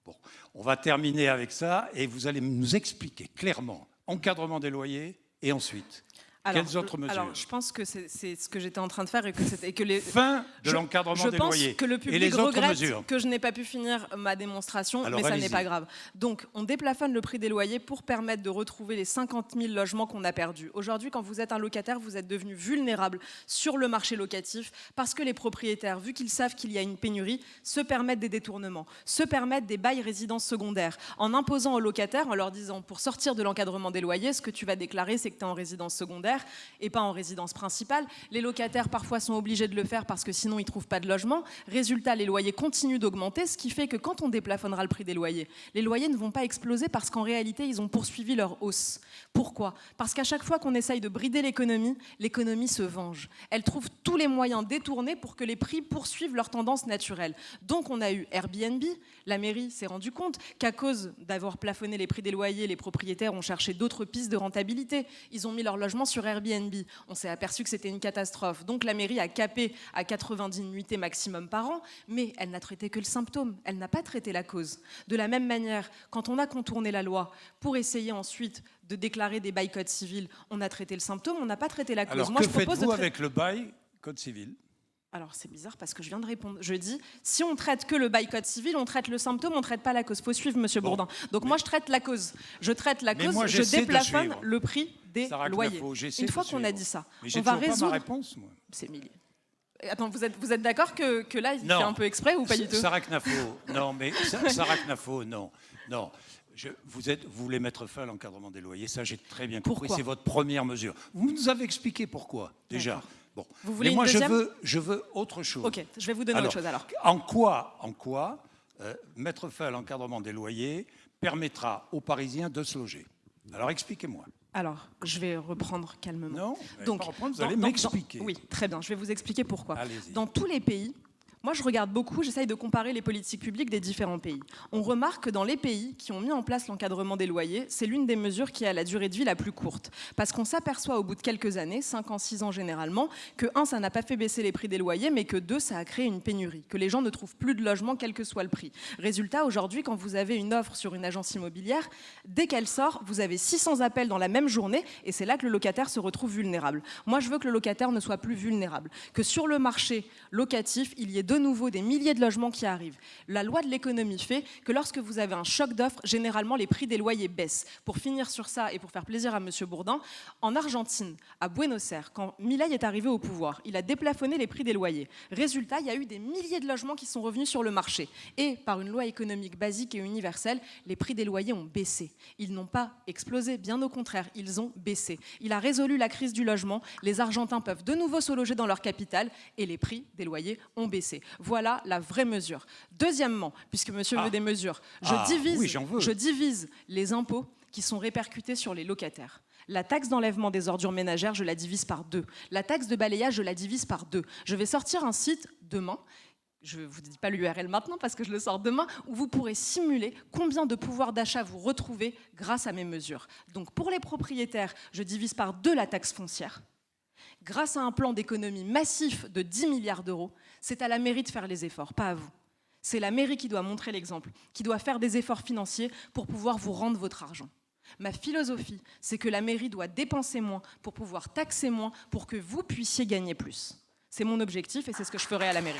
Bon, on va terminer avec ça et vous allez nous expliquer clairement encadrement des loyers et ensuite quelles autres mesures. Alors, je pense que c'est ce que j'étais en train de faire et que les fin de l'encadrement des loyers. Je pense que le et public les autres regrette mesures. que je n'ai pas pu finir ma démonstration, Alors, mais ça allez-y. n'est pas grave. Donc, on déplafonne le prix des loyers pour permettre de retrouver les 50 000 logements qu'on a perdus. Aujourd'hui, quand vous êtes un locataire, vous êtes devenu vulnérable sur le marché locatif parce que les propriétaires, vu qu'ils savent qu'il y a une pénurie, se permettent des détournements, se permettent des bails résidences secondaires, en imposant aux locataires, en leur disant, pour sortir de l'encadrement des loyers, ce que tu vas déclarer, c'est que tu es en résidence secondaire et pas en résidence principale. Les locataires parfois sont obligés de le faire parce que sinon ils ne trouvent pas de logement. Résultat, les loyers continuent d'augmenter, ce qui fait que quand on déplafonnera le prix des loyers, les loyers ne vont pas exploser parce qu'en réalité, ils ont poursuivi leur hausse. Pourquoi? Parce qu'à chaque fois qu'on essaye de brider l'économie, l'économie se venge. Elle trouve tous les moyens détournés pour que les prix poursuivent leur tendance naturelle. Donc on a eu Airbnb, la mairie s'est rendu compte qu'à cause d'avoir plafonné les prix des loyers, les propriétaires ont cherché d'autres pistes de rentabilité. Ils ont mis leur logement sur Airbnb. On s'est aperçu que c'était une catastrophe. Donc la mairie a capé à 90 nuitées maximum par an, mais elle n'a traité que le symptôme. Elle n'a pas traité la cause. De la même manière, quand on a contourné la loi pour essayer ensuite de déclarer des bails code civil, on a traité le symptôme, on n'a pas traité la cause. Alors, Moi, que je propose faites-vous avec le bail code civil? Alors c'est bizarre parce que je viens de répondre. Je dis, si on traite que le bail code civil, on traite le symptôme, on ne traite pas la cause. Il faut suivre Monsieur Bourdin. Donc moi je traite la cause. Je traite la cause, moi, je j'essaie de déplafonne suivre. le prix des Sarah loyers. Knafo, j'essaie Une de fois qu'on a suivre. dit ça, Mais j'ai on va toujours pas résoudre... ma réponse, moi. C'est milliers. Attends, vous êtes d'accord que là, il Non. fait un peu exprès ou pas du tout? Sarah Knafo, non, mais Sarah Knafo, non. Vous voulez mettre fin à l'encadrement des loyers, ça j'ai très bien compris, Pourquoi? c'est votre première mesure. Vous nous avez expliqué pourquoi, déjà. D'accord. Bon. Vous voulez mais moi, une deuxième je veux autre chose. Ok, je vais vous donner autre chose alors. En quoi mettre fin à l'encadrement des loyers permettra aux Parisiens de se loger? Alors expliquez-moi. Alors, je vais reprendre calmement. Non, vous allez Donc, pas reprendre, vous allez m'expliquer. Oui, très bien, je vais vous expliquer pourquoi. Allez-y. Dans tous les pays, moi je regarde beaucoup, j'essaye de comparer les politiques publiques des différents pays. On remarque que dans les pays qui ont mis en place l'encadrement des loyers, c'est l'une des mesures qui a la durée de vie la plus courte. Parce qu'on s'aperçoit au bout de quelques années, 5 ans, 6 ans généralement, que 1, ça n'a pas fait baisser les prix des loyers, mais que 2, ça a créé une pénurie, que les gens ne trouvent plus de logement quel que soit le prix. Résultat, aujourd'hui, quand vous avez une offre sur une agence immobilière, dès qu'elle sort, vous avez 600 appels dans la même journée, et c'est là que le locataire se retrouve vulnérable. Moi, je veux que le locataire ne soit plus vulnérable, que sur le marché locatif, il y ait de nouveau des milliers de logements qui arrivent. La loi de l'économie fait que lorsque vous avez un choc d'offres, généralement les prix des loyers baissent. Pour finir sur ça et pour faire plaisir à Monsieur Bourdin, en Argentine, à Buenos Aires, quand Milei est arrivé au pouvoir, il a déplafonné les prix des loyers. Résultat, il y a eu des milliers de logements qui sont revenus sur le marché. Et par une loi économique basique et universelle, les prix des loyers ont baissé. Ils n'ont pas explosé, bien au contraire, ils ont baissé. Il a résolu la crise du logement, les Argentins peuvent de nouveau se loger dans leur capitale et les prix des loyers ont baissé. Voilà la vraie mesure. Deuxièmement, puisque monsieur veut des mesures, je divise les impôts qui sont répercutés sur les locataires. La taxe d'enlèvement des ordures ménagères, je la divise par 2. La taxe de balayage, je la divise par 2. Je vais sortir un site demain, je ne vous dis pas l'URL maintenant parce que je le sors demain, où vous pourrez simuler combien de pouvoir d'achat vous retrouvez grâce à mes mesures. Donc pour les propriétaires, je divise par 2 la taxe foncière. Grâce à un plan d'économie massif de 10 milliards d'euros, c'est à la mairie de faire les efforts, pas à vous. C'est la mairie qui doit montrer l'exemple, qui doit faire des efforts financiers pour pouvoir vous rendre votre argent. Ma philosophie, c'est que la mairie doit dépenser moins pour pouvoir taxer moins pour que vous puissiez gagner plus. C'est mon objectif et c'est ce que je ferai à la mairie.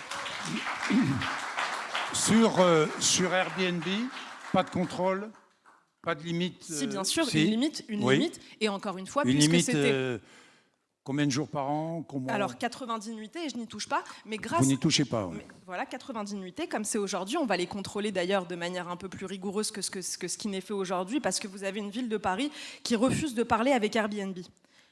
Sur Airbnb, pas de contrôle, pas de limite. Si, bien sûr, si. une limite. Et encore une fois, Une puisque limite, c'était... Combien de jours par an? Alors 90 nuitées, et je n'y touche pas, mais grâce... Vous n'y touchez pas, oui. Voilà, 90 nuitées, comme c'est aujourd'hui, on va les contrôler d'ailleurs de manière un peu plus rigoureuse que ce qui n'est fait aujourd'hui, parce que vous avez une ville de Paris qui refuse de parler avec Airbnb.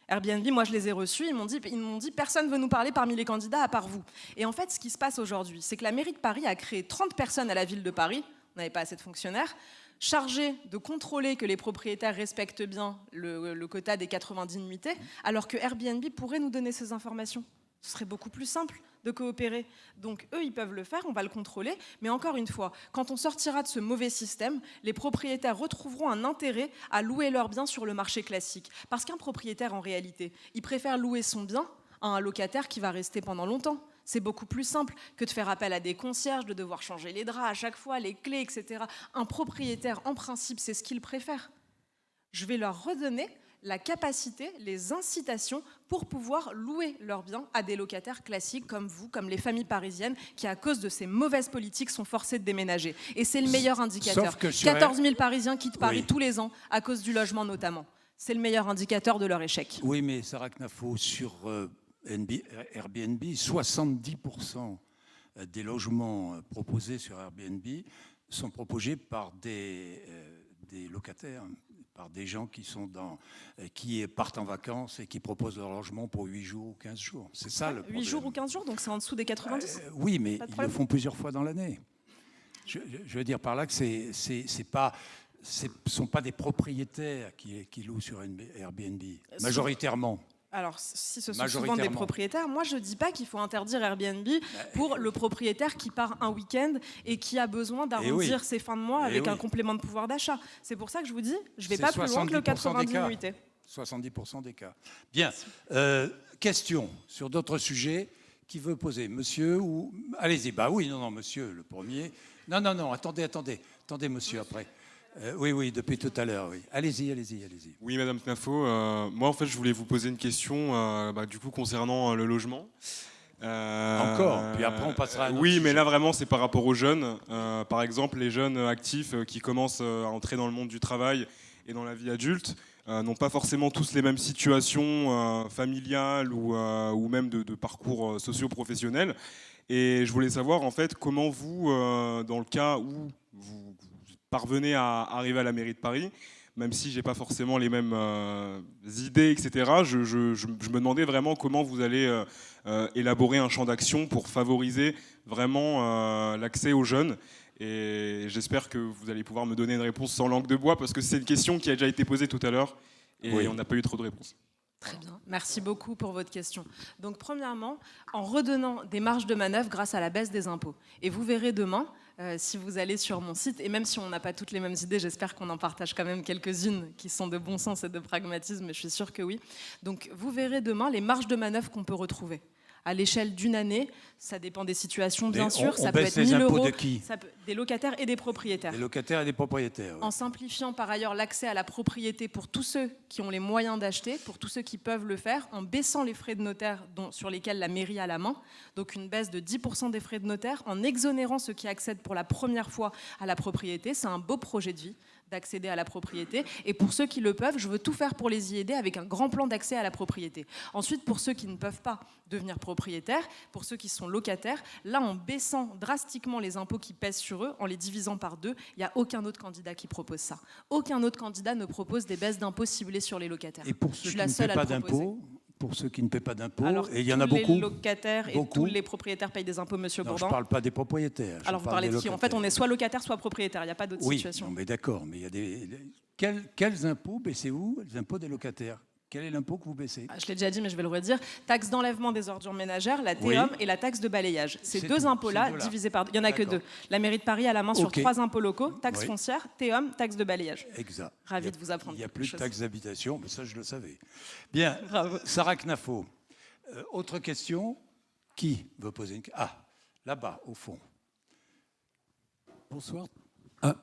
Airbnb, moi je les ai reçus, ils m'ont dit personne ne veut nous parler parmi les candidats à part vous. Et en fait, ce qui se passe aujourd'hui, c'est que la mairie de Paris a créé 30 personnes à la ville de Paris, on n'avait pas assez de fonctionnaires, chargés de contrôler que les propriétaires respectent bien le quota des 90 nuitées, alors que Airbnb pourrait nous donner ces informations. Ce serait beaucoup plus simple de coopérer. Donc eux, ils peuvent le faire, on va le contrôler. Mais encore une fois, quand on sortira de ce mauvais système, les propriétaires retrouveront un intérêt à louer leurs biens sur le marché classique. Parce qu'un propriétaire, en réalité, il préfère louer son bien à un locataire qui va rester pendant longtemps. C'est beaucoup plus simple que de faire appel à des concierges, de devoir changer les draps à chaque fois, les clés, etc. Un propriétaire, en principe, c'est ce qu'il préfère. Je vais leur redonner la capacité, les incitations pour pouvoir louer leurs biens à des locataires classiques comme vous, comme les familles parisiennes qui, à cause de ces mauvaises politiques, sont forcées de déménager. Et c'est le meilleur indicateur. 14 000 Parisiens quittent Paris tous les ans à cause du logement notamment. C'est le meilleur indicateur de leur échec. Oui, mais Sarah Knafo, sur Airbnb, 70% des logements proposés sur Airbnb sont proposés par des locataires, par des gens qui partent en vacances et qui proposent leur logement pour 8 jours ou 15 jours. C'est ça le problème. 8 jours ou 15 jours, donc c'est en dessous des 90 Oui, mais ils le font plusieurs fois dans l'année. Je veux dire par là que ce sont pas des propriétaires qui louent sur Airbnb, majoritairement. Alors, si ce sont souvent des propriétaires, moi je ne dis pas qu'il faut interdire Airbnb pour le propriétaire qui part un week-end et qui a besoin d'arrondir ses fins de mois avec un complément de pouvoir d'achat. C'est pour ça que je vous dis, je ne vais pas plus loin que le 90 nuitées. 70% des cas. Bien. Question sur d'autres sujets. Qui veut poser? Monsieur ou... Allez-y. Bah oui, non, monsieur, le premier. Non, attendez, monsieur, après. Oui, depuis tout à l'heure, oui. Allez-y. Oui, Madame Knafo, moi, en fait, je voulais vous poser une question, du coup, concernant le logement. Encore, puis après, on passera à un autre Oui, sujet. mais là, vraiment, c'est par rapport aux jeunes. Par exemple, les jeunes actifs qui commencent à entrer dans le monde du travail et dans la vie adulte n'ont pas forcément tous les mêmes situations familiales ou même de parcours socio-professionnels. Et je voulais savoir, en fait, comment vous, dans le cas où vous parvenez à arriver à la mairie de Paris, même si je n'ai pas forcément les mêmes idées, etc., je me demandais vraiment comment vous allez élaborer un champ d'action pour favoriser vraiment l'accès aux jeunes. Et j'espère que vous allez pouvoir me donner une réponse sans langue de bois, parce que c'est une question qui a déjà été posée tout à l'heure, et on n'a pas eu trop de réponses. Très bien, merci beaucoup pour votre question. Donc premièrement, en redonnant des marges de manœuvre grâce à la baisse des impôts. Et vous verrez demain, si vous allez sur mon site, et même si on n'a pas toutes les mêmes idées, j'espère qu'on en partage quand même quelques-unes qui sont de bon sens et de pragmatisme, mais je suis sûre que oui. Donc vous verrez demain les marges de manœuvre qu'on peut retrouver. À l'échelle d'une année, ça dépend des situations, bien sûr. Ça peut être 1 000 euros, de qui? des locataires et des propriétaires. Des locataires et des propriétaires. Oui. En simplifiant par ailleurs l'accès à la propriété pour tous ceux qui ont les moyens d'acheter, pour tous ceux qui peuvent le faire, en baissant les frais de notaire sur lesquels la mairie a la main, donc une baisse de 10% des frais de notaire, en exonérant ceux qui accèdent pour la première fois à la propriété. C'est un beau projet de vie d'accéder à la propriété. Et pour ceux qui le peuvent, je veux tout faire pour les y aider avec un grand plan d'accès à la propriété. Ensuite, pour ceux qui ne peuvent pas devenir propriétaires, pour ceux qui sont locataires, là, en baissant drastiquement les impôts qui pèsent sur eux, en les divisant par 2, il n'y a aucun autre candidat qui propose ça. Aucun autre candidat ne propose des baisses d'impôts ciblées sur les locataires. Et pour ceux qui ne paient pas d'impôts, et il y en a tous beaucoup. Les locataires et tous les propriétaires payent des impôts, monsieur Bourdin. Je ne parle pas des propriétaires. Alors vous parlez de qui? En fait, on est soit locataire, soit propriétaire. Il n'y a pas d'autre situation. Oui, mais d'accord. Mais il y a quels impôts baissez-vous? Les impôts des locataires. Quel est l'impôt que vous baissez? Je l'ai déjà dit, mais je vais le redire. Taxe d'enlèvement des ordures ménagères, la TEOM et la taxe de balayage. Ces deux impôts-là, divisés par... Il n'y en a que 2. La mairie de Paris a la main sur 3 impôts locaux, taxe foncière, TEOM, taxe de balayage. Exact. Ravi de vous apprendre. Il n'y a plus de taxe d'habitation, mais ça, je le savais. Bien, Sarah Knafo. Autre question? Qui veut poser une question? Ah, là-bas, au fond. Bonsoir.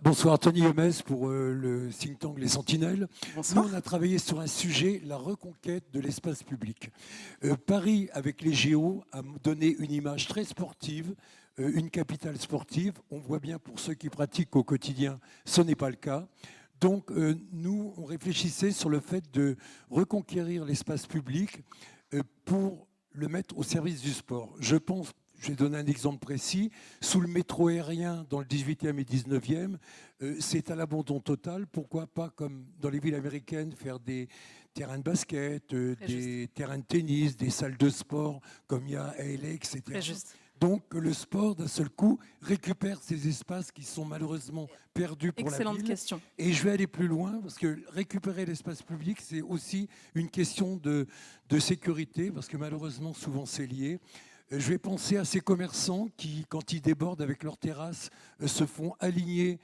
Bonsoir, Tony Gomez pour le think tank Les Sentinelles. Bonsoir. Nous, on a travaillé sur un sujet, la reconquête de l'espace public. Paris, avec les JO, a donné une image très sportive, une capitale sportive. On voit bien pour ceux qui pratiquent au quotidien, ce n'est pas le cas. Donc, nous, on réfléchissait sur le fait de reconquérir l'espace public pour le mettre au service du sport. Je pense, je vais donner un exemple précis, sous le métro aérien dans le 18e et 19e, c'est à l'abandon total. Pourquoi pas, comme dans les villes américaines, faire des terrains de basket, des terrains de tennis, des salles de sport, comme il y a à LA, etc. Très juste. Donc le sport, d'un seul coup, récupère ces espaces qui sont malheureusement perdus pour la Excellente ville. question. Et je vais aller plus loin, parce que récupérer l'espace public, c'est aussi une question de sécurité, parce que malheureusement, souvent, c'est lié. Je vais penser à ces commerçants qui, quand ils débordent avec leur terrasse, se font aligner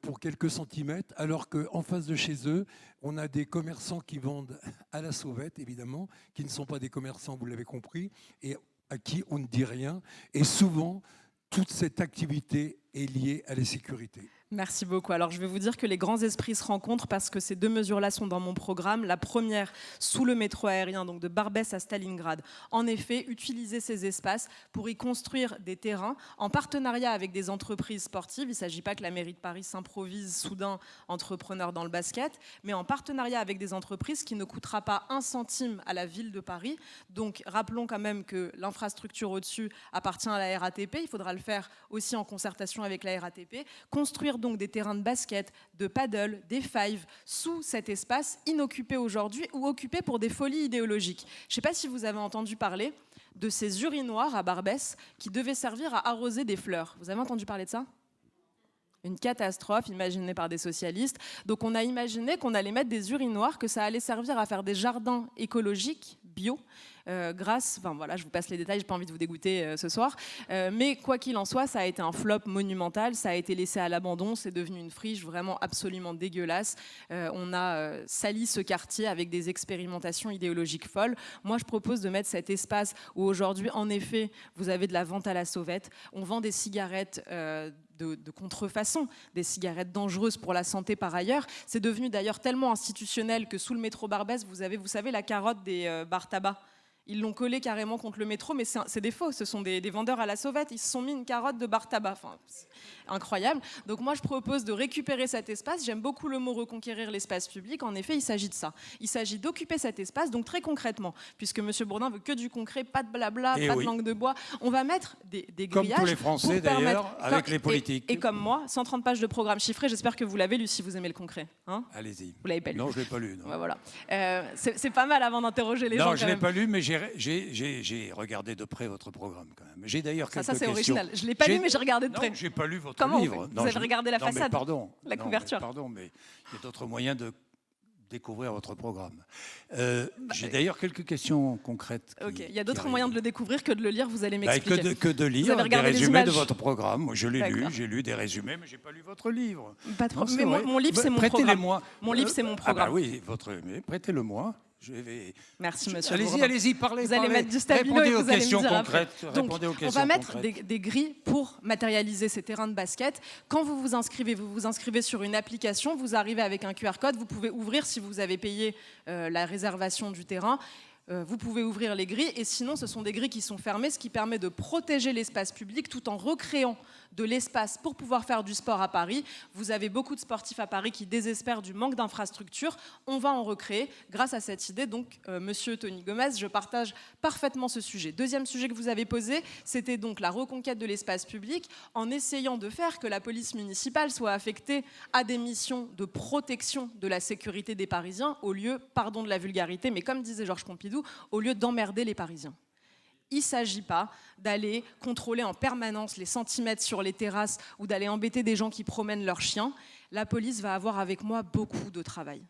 pour quelques centimètres, alors qu'en face de chez eux, on a des commerçants qui vendent à la sauvette, évidemment, qui ne sont pas des commerçants, vous l'avez compris, et à qui on ne dit rien. Et souvent, toute cette activité est liée à la sécurité. Merci beaucoup. Alors, je vais vous dire que les grands esprits se rencontrent parce que ces deux mesures-là sont dans mon programme. La première, sous le métro aérien, donc de Barbès à Stalingrad. En effet, utiliser ces espaces pour y construire des terrains en partenariat avec des entreprises sportives. Il ne s'agit pas que la mairie de Paris s'improvise soudain entrepreneur dans le basket, mais en partenariat avec des entreprises qui ne coûtera pas un centime à la ville de Paris. Donc, rappelons quand même que l'infrastructure au-dessus appartient à la RATP. Il faudra le faire aussi en concertation avec la RATP. Construire donc des terrains de basket, de paddle, des fives sous cet espace inoccupé aujourd'hui ou occupé pour des folies idéologiques. Je ne sais pas si vous avez entendu parler de ces urinoirs à Barbès qui devaient servir à arroser des fleurs. Vous avez entendu parler de ça ? Une catastrophe imaginée par des socialistes. Donc on a imaginé qu'on allait mettre des urinoirs, que ça allait servir à faire des jardins écologiques, bio, enfin voilà, je vous passe les détails, j'ai pas envie de vous dégoûter ce soir. Mais quoi qu'il en soit, ça a été un flop monumental, ça a été laissé à l'abandon, c'est devenu une friche vraiment absolument dégueulasse. On a sali ce quartier avec des expérimentations idéologiques folles. Moi, je propose de mettre cet espace où aujourd'hui, en effet, vous avez de la vente à la sauvette. On vend des cigarettes de contrefaçon, des cigarettes dangereuses pour la santé par ailleurs. C'est devenu d'ailleurs tellement institutionnel que sous le métro Barbès, vous avez, vous savez, la carotte des bars tabac. Ils l'ont collé carrément contre le métro, mais c'est des faux, ce sont des vendeurs à la sauvette. Ils se sont mis une carotte de bar tabac. Enfin, incroyable. Donc moi, je propose de récupérer cet espace. J'aime beaucoup le mot reconquérir l'espace public. En effet, il s'agit de ça. Il s'agit d'occuper cet espace. Donc très concrètement, puisque M. Bourdin veut que du concret, pas de blabla, pas de langue de bois, on va mettre des Comme grillages. tous les Français d'ailleurs, avec les politiques. Et comme moi, 130 pages de programme chiffré. J'espère que vous l'avez lu si vous aimez le concret. Hein, allez-y. Vous l'avez pas lu? Non, je l'ai pas lu. Non. Ouais, voilà. C'est pas mal avant d'interroger les gens. Non, je l'ai pas lu, mais j'ai regardé de près votre programme quand même. J'ai d'ailleurs quelques questions. Ça c'est original. Je l'ai pas lu, mais j'ai regardé de près. Non, j'ai pas lu votre Comment livre. vous avez regardé la façade, pardon. la couverture. Pardon, mais il y a d'autres moyens de découvrir votre programme. J'ai d'ailleurs quelques questions concrètes. Ok, il y a d'autres moyens de le découvrir que de le lire, vous allez m'expliquer. Que de lire des résumés de votre programme. Moi, je l'ai lu, j'ai lu des résumés, mais j'ai pas lu votre livre. Pas de problème. Mais mon livre, c'est mon programme. Prêtez-le-moi. Mon livre, c'est mon programme. Ah bah oui, prêtez-le-moi. Merci, monsieur. Allez-y, parlez. Vous allez mettre du stabilo et vous allez me dire après. Donc, Répondez aux questions on va mettre concrètes. des grilles pour matérialiser ces terrains de basket. Quand vous vous inscrivez sur une application, vous arrivez avec un QR code, vous pouvez ouvrir si vous avez payé la réservation du terrain. Vous pouvez ouvrir les grilles et sinon ce sont des grilles qui sont fermées, ce qui permet de protéger l'espace public tout en recréant de l'espace pour pouvoir faire du sport à Paris. Vous avez beaucoup de sportifs à Paris qui désespèrent du manque d'infrastructures. On va en recréer grâce à cette idée. Donc, monsieur Tony Gomez, je partage parfaitement ce sujet. Deuxième sujet que vous avez posé, c'était donc la reconquête de l'espace public en essayant de faire que la police municipale soit affectée à des missions de protection de la sécurité des Parisiens au lieu, pardon de la vulgarité, mais comme disait Georges Pompidou, au lieu d'emmerder les Parisiens. Il ne s'agit pas d'aller contrôler en permanence les centimètres sur les terrasses ou d'aller embêter des gens qui promènent leurs chiens. La police va avoir avec moi beaucoup de travail.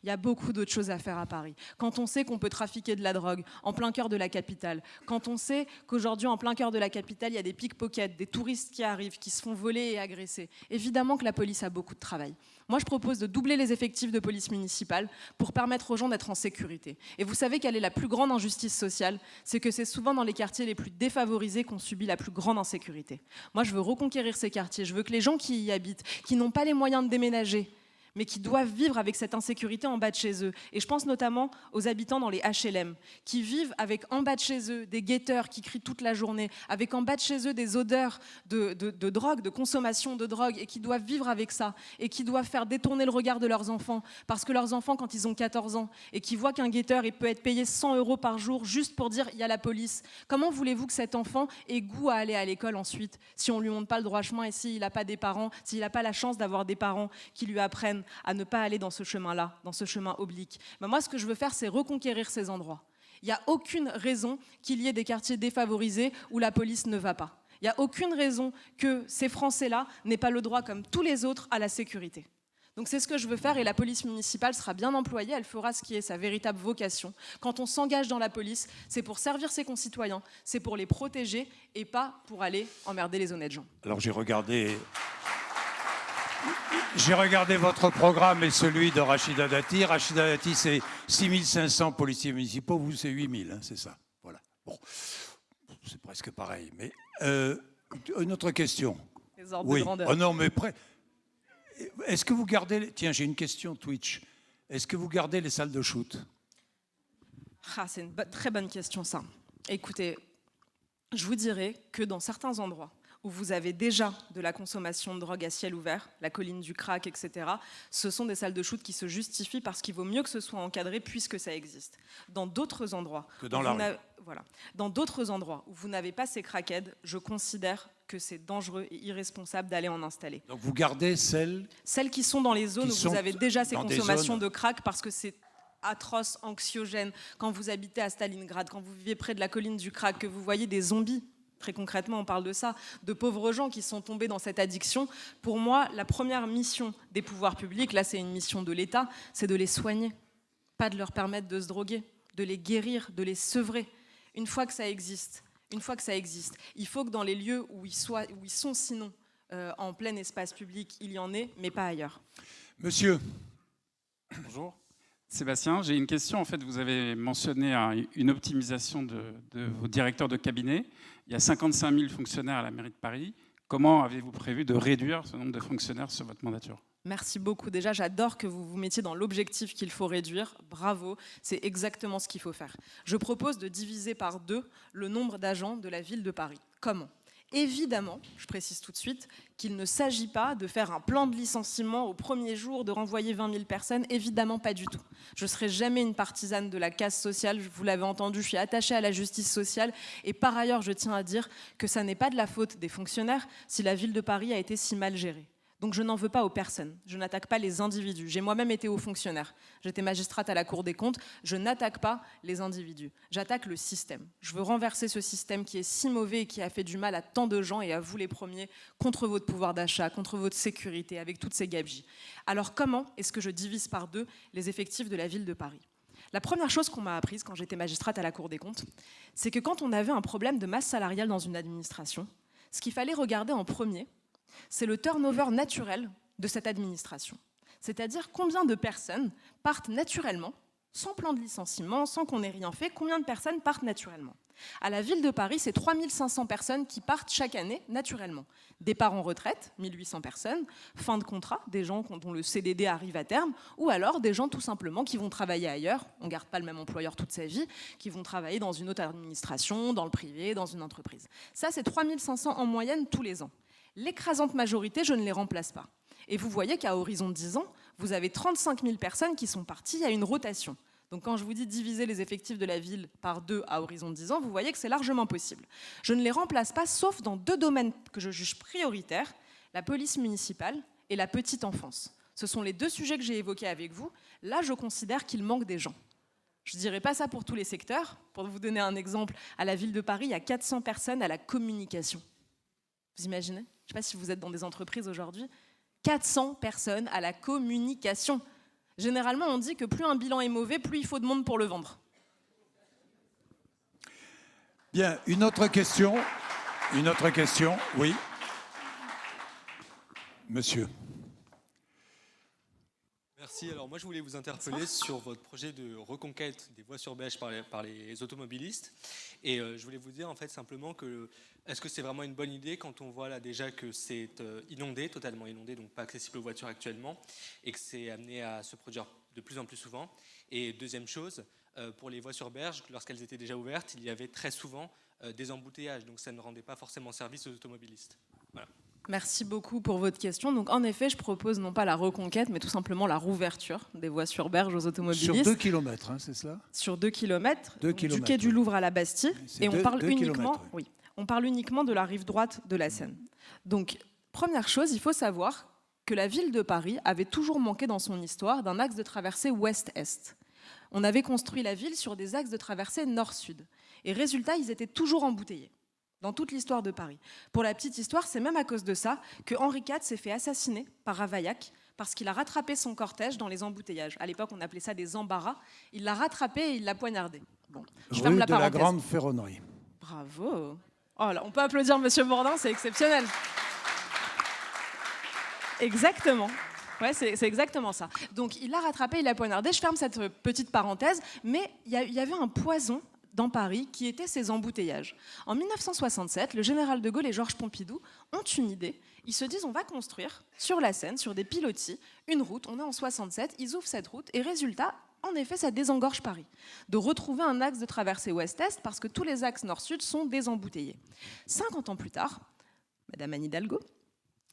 Il y a beaucoup d'autres choses à faire à Paris. Quand on sait qu'on peut trafiquer de la drogue en plein cœur de la capitale, quand on sait qu'aujourd'hui, en plein cœur de la capitale, il y a des pickpockets, des touristes qui arrivent, qui se font voler et agresser, évidemment que la police a beaucoup de travail. Moi, je propose de doubler les effectifs de police municipale pour permettre aux gens d'être en sécurité. Et vous savez quelle est la plus grande injustice sociale? C'est que c'est souvent dans les quartiers les plus défavorisés qu'on subit la plus grande insécurité. Moi, je veux reconquérir ces quartiers. Je veux que les gens qui y habitent, qui n'ont pas les moyens de déménager, mais qui doivent vivre avec cette insécurité en bas de chez eux. Et je pense notamment aux habitants dans les HLM, qui vivent avec en bas de chez eux des guetteurs qui crient toute la journée, avec en bas de chez eux des odeurs de drogue, de consommation de drogue, et qui doivent vivre avec ça, et qui doivent faire détourner le regard de leurs enfants, parce que leurs enfants, quand ils ont 14 ans, et qu'ils voient qu'un guetteur il peut être payé 100 € par jour juste pour dire « il y a la police », comment voulez-vous que cet enfant ait goût à aller à l'école ensuite, si on ne lui montre pas le droit chemin et s'il n'a pas des parents, s'il n'a pas la chance d'avoir des parents qui lui apprennent à ne pas aller dans ce chemin-là, dans ce chemin oblique. Ben moi, ce que je veux faire, c'est reconquérir ces endroits. Il n'y a aucune raison qu'il y ait des quartiers défavorisés où la police ne va pas. Il n'y a aucune raison que ces Français-là n'aient pas le droit, comme tous les autres, à la sécurité. Donc c'est ce que je veux faire et la police municipale sera bien employée, elle fera ce qui est sa véritable vocation. Quand on s'engage dans la police, c'est pour servir ses concitoyens, c'est pour les protéger et pas pour aller emmerder les honnêtes gens. Alors j'ai regardé votre programme et celui de Rachida Dati. Rachida Dati, c'est 6500 policiers municipaux, vous, c'est 8000, hein, c'est ça. Voilà. Bon, c'est presque pareil. Mais une autre question. Les ordres Oui. de grandeur. Oh non, mais est-ce que vous gardez... Tiens, j'ai une question Twitch. Est-ce que vous gardez les salles de shoot? C'est une très bonne question, ça. Écoutez, je vous dirais que dans certains endroits où vous avez déjà de la consommation de drogue à ciel ouvert, la colline du crack, etc., ce sont des salles de shoot qui se justifient parce qu'il vaut mieux que ce soit encadré puisque ça existe. Dans d'autres endroits, dans d'autres endroits où vous n'avez pas ces crackheads, je considère que c'est dangereux et irresponsable d'aller en installer. Donc vous gardez celles qui sont dans les zones où vous avez déjà ces consommations zones... de crack parce que c'est atroce, anxiogène. Quand vous habitez à Stalingrad, quand vous vivez près de la colline du crack, que vous voyez des zombies, très concrètement on parle de ça, de pauvres gens qui sont tombés dans cette addiction, pour moi la première mission des pouvoirs publics, là c'est une mission de l'État, c'est de les soigner, pas de leur permettre de se droguer, de les guérir, de les sevrer. Une fois que ça existe, il faut que dans les lieux où ils sont sinon en plein espace public, il y en ait, mais pas ailleurs. Monsieur. Bonjour. Sébastien, j'ai une question. En fait, vous avez mentionné une optimisation de vos directeurs de cabinet. Il y a 55 000 fonctionnaires à la mairie de Paris. Comment avez-vous prévu de réduire ce nombre de fonctionnaires sur votre mandature ? Merci beaucoup. Déjà, j'adore que vous vous mettiez dans l'objectif qu'il faut réduire. Bravo, c'est exactement ce qu'il faut faire. Je propose de diviser par 2 le nombre d'agents de la ville de Paris. Comment ? Évidemment, je précise tout de suite, qu'il ne s'agit pas de faire un plan de licenciement au premier jour, de renvoyer 20 000 personnes, évidemment pas du tout. Je ne serai jamais une partisane de la casse sociale, vous l'avez entendu, je suis attachée à la justice sociale, et par ailleurs, je tiens à dire que ça n'est pas de la faute des fonctionnaires si la ville de Paris a été si mal gérée. Donc je n'en veux pas aux personnes, je n'attaque pas les individus. J'ai moi-même été haut fonctionnaire, j'étais magistrate à la Cour des comptes, je n'attaque pas les individus, j'attaque le système. Je veux renverser ce système qui est si mauvais et qui a fait du mal à tant de gens et à vous les premiers, contre votre pouvoir d'achat, contre votre sécurité, avec toutes ces gabegies. Alors comment est-ce que je divise par 2 les effectifs de la ville de Paris ? La première chose qu'on m'a apprise quand j'étais magistrate à la Cour des comptes, c'est que quand on avait un problème de masse salariale dans une administration, ce qu'il fallait regarder en premier, c'est le turnover naturel de cette administration. C'est-à-dire combien de personnes partent naturellement, sans plan de licenciement, sans qu'on ait rien fait, combien de personnes partent naturellement. À la ville de Paris, c'est 3 500 personnes qui partent chaque année naturellement. Départ en retraite, 1 800 personnes, fin de contrat, des gens dont le CDD arrive à terme, ou alors des gens tout simplement qui vont travailler ailleurs, on ne garde pas le même employeur toute sa vie, qui vont travailler dans une autre administration, dans le privé, dans une entreprise. Ça, c'est 3 500 en moyenne tous les ans. L'écrasante majorité, je ne les remplace pas. Et vous voyez qu'à horizon de 10 ans, vous avez 35 000 personnes qui sont parties à une rotation. Donc quand je vous dis diviser les effectifs de la ville par 2 à horizon de 10 ans, vous voyez que c'est largement possible. Je ne les remplace pas, sauf dans 2 domaines que je juge prioritaires, la police municipale et la petite enfance. Ce sont les 2 sujets que j'ai évoqués avec vous. Là, je considère qu'il manque des gens. Je ne dirais pas ça pour tous les secteurs. Pour vous donner un exemple, à la ville de Paris, il y a 400 personnes à la communication. Vous imaginez ? Je ne sais pas si vous êtes dans des entreprises aujourd'hui. 400 personnes à la communication. Généralement, on dit que plus un bilan est mauvais, plus il faut de monde pour le vendre. Bien, une autre question, oui. Monsieur. Merci. Alors moi je voulais vous interpeller sur votre projet de reconquête des voies sur berge par les automobilistes. Et je voulais vous dire en fait simplement que est-ce que c'est vraiment une bonne idée quand on voit là déjà que c'est inondé, totalement inondé, donc pas accessible aux voitures actuellement, et que c'est amené à se produire de plus en plus souvent. Et deuxième chose, pour les voies sur berge, lorsqu'elles étaient déjà ouvertes, il y avait très souvent des embouteillages, donc ça ne rendait pas forcément service aux automobilistes. Voilà. Merci beaucoup pour votre question. Donc, en effet, je propose non pas la reconquête, mais tout simplement la rouverture des voies sur berge aux automobilistes. Sur 2 km, hein, c'est cela? Sur 2 km, Deux du kilomètres, quai du oui. Louvre à la Bastille. C'est Et on deux- parle deux uniquement, kilomètres, oui. on parle uniquement de la rive droite de la Seine. Donc, première chose, il faut savoir que la ville de Paris avait toujours manqué dans son histoire d'un axe de traversée ouest-est. On avait construit la ville sur des axes de traversée nord-sud. Et résultat, ils étaient toujours embouteillés dans toute l'histoire de Paris. Pour la petite histoire, c'est même à cause de ça que Henri IV s'est fait assassiner par Ravaillac parce qu'il a rattrapé son cortège dans les embouteillages. À l'époque, on appelait ça des embarras. Il l'a rattrapé et il l'a poignardé. Bon, je ferme Rue la de la parenthèse. Grande Ferronnerie. Bravo. Oh là, on peut applaudir Monsieur Bourdin, c'est exceptionnel. Exactement. Ouais, c'est exactement ça. Donc, il l'a rattrapé, il l'a poignardé. Je ferme cette petite parenthèse, mais il y avait un poison dans Paris qui était ces embouteillages. En 1967, le général de Gaulle et Georges Pompidou ont une idée. Ils se disent, on va construire sur la Seine, sur des pilotis, une route. On est en 67, ils ouvrent cette route et résultat, en effet, ça désengorge Paris. De retrouver un axe de traversée ouest-est parce que tous les axes nord-sud sont désembouteillés. 50 ans plus tard, Madame Anne Hidalgo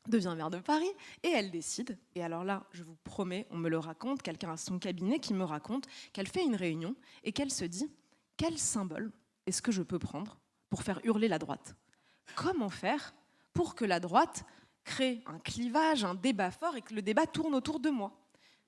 devient maire de Paris et elle décide, et alors là, je vous promets, on me le raconte, quelqu'un à son cabinet qui me raconte qu'elle fait une réunion et qu'elle se dit, quel symbole est-ce que je peux prendre pour faire hurler la droite? Comment faire pour que la droite crée un clivage, un débat fort et que le débat tourne autour de moi?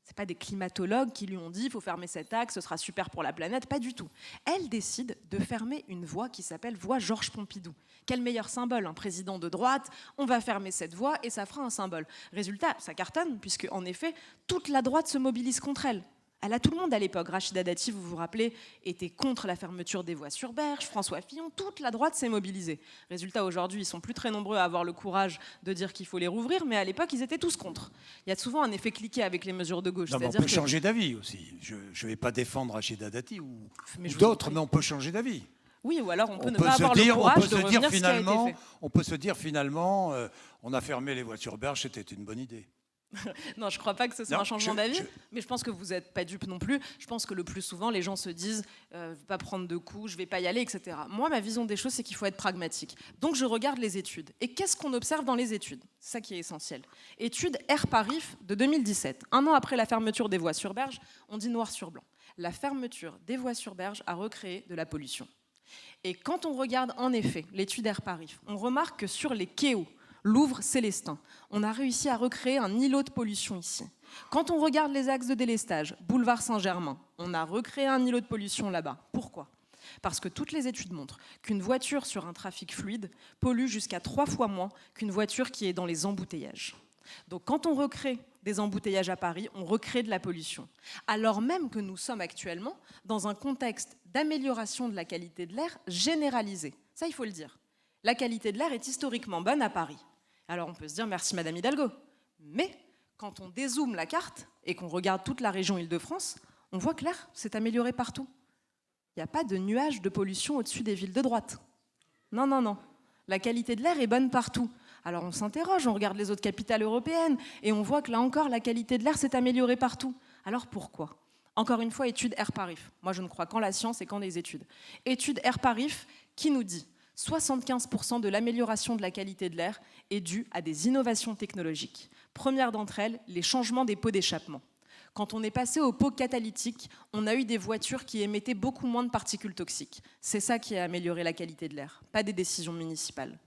Ce n'est pas des climatologues qui lui ont dit il faut fermer cet axe, ce sera super pour la planète, pas du tout. Elle décide de fermer une voie qui s'appelle voie Georges Pompidou. Quel meilleur symbole, un président de droite, on va fermer cette voie et ça fera un symbole. Résultat, ça cartonne, puisque en effet, toute la droite se mobilise contre elle. Elle a tout le monde à l'époque. Rachida Dati, vous vous rappelez, était contre la fermeture des voies sur berge. François Fillon, toute la droite s'est mobilisée. Résultat, aujourd'hui, ils sont plus très nombreux à avoir le courage de dire qu'il faut les rouvrir, mais à l'époque, ils étaient tous contre. Il y a souvent un effet cliquet avec les mesures de gauche. Non, mais on c'est-à-dire peut que- changer d'avis aussi. Je ne vais pas défendre Rachida Dati ou Mais je vous en d'autres, prie. mais on peut changer d'avis. Oui, ou alors on peut ne peut pas avoir le on courage peut de se revenir dire ce qui a été finalement, fait. on peut se dire finalement, on a fermé les voies sur berge, c'était une bonne idée. Non, je ne crois pas que ce soit Non, un changement d'avis, mais je pense que vous n'êtes pas dupe non plus. Je pense que le plus souvent, les gens se disent je ne vais pas prendre de coups, je ne vais pas y aller, etc. Moi, ma vision des choses, c'est qu'il faut être pragmatique. Donc, je regarde les études. Et qu'est-ce qu'on observe dans les études? C'est ça qui est essentiel. Étude Air-Parif de 2017. Un an après la fermeture des voies sur berge, on dit noir sur blanc. La fermeture des voies sur berge a recréé de la pollution. Et quand on regarde en effet l'étude Air-Parif, on remarque que sur les quais Louvre, Célestin, on a réussi à recréer un îlot de pollution ici. Quand on regarde les axes de délestage, boulevard Saint-Germain, on a recréé un îlot de pollution là-bas. Pourquoi? Parce que toutes les études montrent qu'une voiture sur un trafic fluide pollue jusqu'à 3 fois moins qu'une voiture qui est dans les embouteillages. Donc quand on recrée des embouteillages à Paris, on recrée de la pollution. Alors même que nous sommes actuellement dans un contexte d'amélioration de la qualité de l'air généralisée. Ça, il faut le dire. La qualité de l'air est historiquement bonne à Paris. Alors on peut se dire merci Madame Hidalgo. Mais quand on dézoome la carte et qu'on regarde toute la région Île-de-France, on voit que l'air s'est amélioré partout. Il n'y a pas de nuages de pollution au-dessus des villes de droite. Non, non, non. La qualité de l'air est bonne partout. Alors on s'interroge, on regarde les autres capitales européennes et on voit que là encore, la qualité de l'air s'est améliorée partout. Alors pourquoi? Encore une fois, étude Air-Parif. Moi, je ne crois qu'en la science et qu'en les études. Étude Air-Parif qui nous dit 75% de l'amélioration de la qualité de l'air est due à des innovations technologiques. Première d'entre elles, les changements des pots d'échappement. Quand on est passé aux pots catalytiques, on a eu des voitures qui émettaient beaucoup moins de particules toxiques. C'est ça qui a amélioré la qualité de l'air, pas des décisions municipales.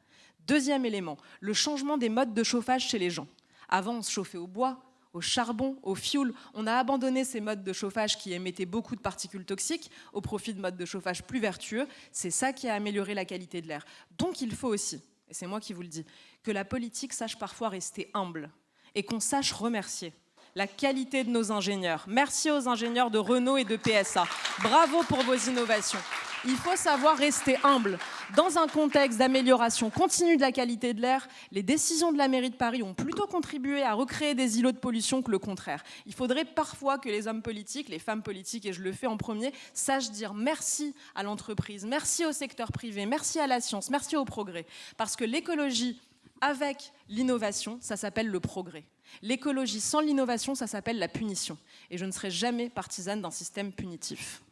Deuxième élément, le changement des modes de chauffage chez les gens. Avant, on se chauffait au bois, au charbon, au fioul. On a abandonné ces modes de chauffage qui émettaient beaucoup de particules toxiques au profit de modes de chauffage plus vertueux. C'est ça qui a amélioré la qualité de l'air. Donc il faut aussi, et c'est moi qui vous le dis, que la politique sache parfois rester humble et qu'on sache remercier la qualité de nos ingénieurs. Merci aux ingénieurs de Renault et de PSA. Bravo pour vos innovations. Il faut savoir rester humble. Dans un contexte d'amélioration continue de la qualité de l'air, les décisions de la mairie de Paris ont plutôt contribué à recréer des îlots de pollution que le contraire. Il faudrait parfois que les hommes politiques, les femmes politiques, et je le fais en premier, sachent dire merci à l'entreprise, merci au secteur privé, merci à la science, merci au progrès. Parce que l'écologie avec l'innovation, ça s'appelle le progrès. L'écologie sans l'innovation, ça s'appelle la punition. Et je ne serai jamais partisane d'un système punitif.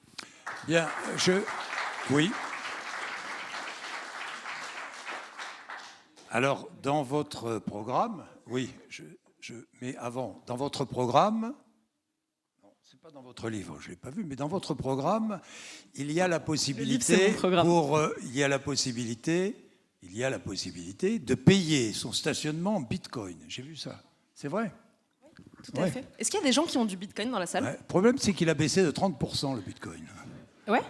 Bien, oui. Alors, dans votre programme, oui, mais avant, dans votre programme, non, c'est pas dans votre livre, je l'ai pas vu, mais dans votre programme, il y a la possibilité de payer son stationnement en Bitcoin. J'ai vu ça. C'est vrai? Tout à fait. Est-ce qu'il y a des gens qui ont du Bitcoin dans la salle? Le problème, c'est qu'il a baissé de 30% le Bitcoin. Ouais.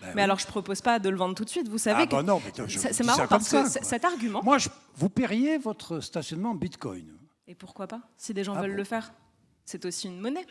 Ben mais oui. alors, je propose pas de le vendre tout de suite. Vous savez que non, mais c'est marrant parce que cet argument. Moi, vous paieriez votre stationnement en Bitcoin. Et pourquoi pas? Si des gens Ah veulent bon. le faire, c'est aussi une monnaie.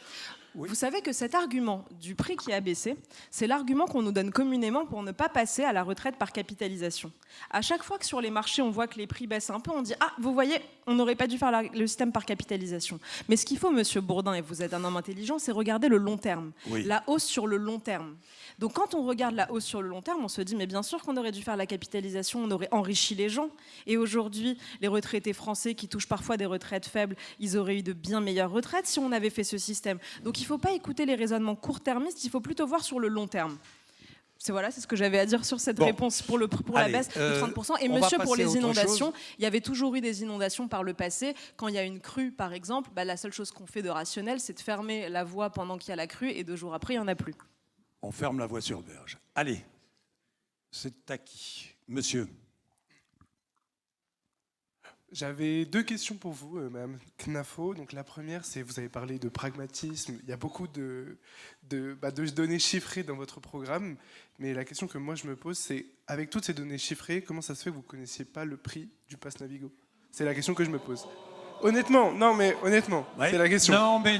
Oui. Vous savez que cet argument du prix qui a baissé, c'est l'argument qu'on nous donne communément pour ne pas passer à la retraite par capitalisation. À chaque fois que sur les marchés, on voit que les prix baissent un peu, on dit « Ah, vous voyez, on n'aurait pas dû faire le système par capitalisation. » Mais ce qu'il faut, monsieur Bourdin, et vous êtes un homme intelligent, c'est regarder le long terme. Oui. La hausse sur le long terme. Donc quand on regarde la hausse sur le long terme, on se dit « Mais bien sûr qu'on aurait dû faire la capitalisation, on aurait enrichi les gens. » Et aujourd'hui, les retraités français qui touchent parfois des retraites faibles, ils auraient eu de bien meilleures retraites si on avait fait ce système. Donc il ne faut pas écouter les raisonnements court-termistes, il faut plutôt voir sur le long terme. C'est ce que j'avais à dire sur cette réponse pour la baisse de 30%. Et monsieur, pour les inondations, il y avait toujours eu des inondations par le passé. Quand il y a une crue, par exemple, la seule chose qu'on fait de rationnel, c'est de fermer la voie pendant qu'il y a la crue et 2 jours après, il n'y en a plus. On ferme la voie sur berge. Allez, c'est à qui? Monsieur. J'avais 2 questions pour vous, Madame Knafo. Donc la première, c'est vous avez parlé de pragmatisme. Il y a beaucoup de données chiffrées dans votre programme. Mais la question que moi je me pose, c'est avec toutes ces données chiffrées, comment ça se fait que vous ne connaissiez pas le prix du pass Navigo? C'est la question que je me pose. Honnêtement, Ouais. c'est la question. Non, mais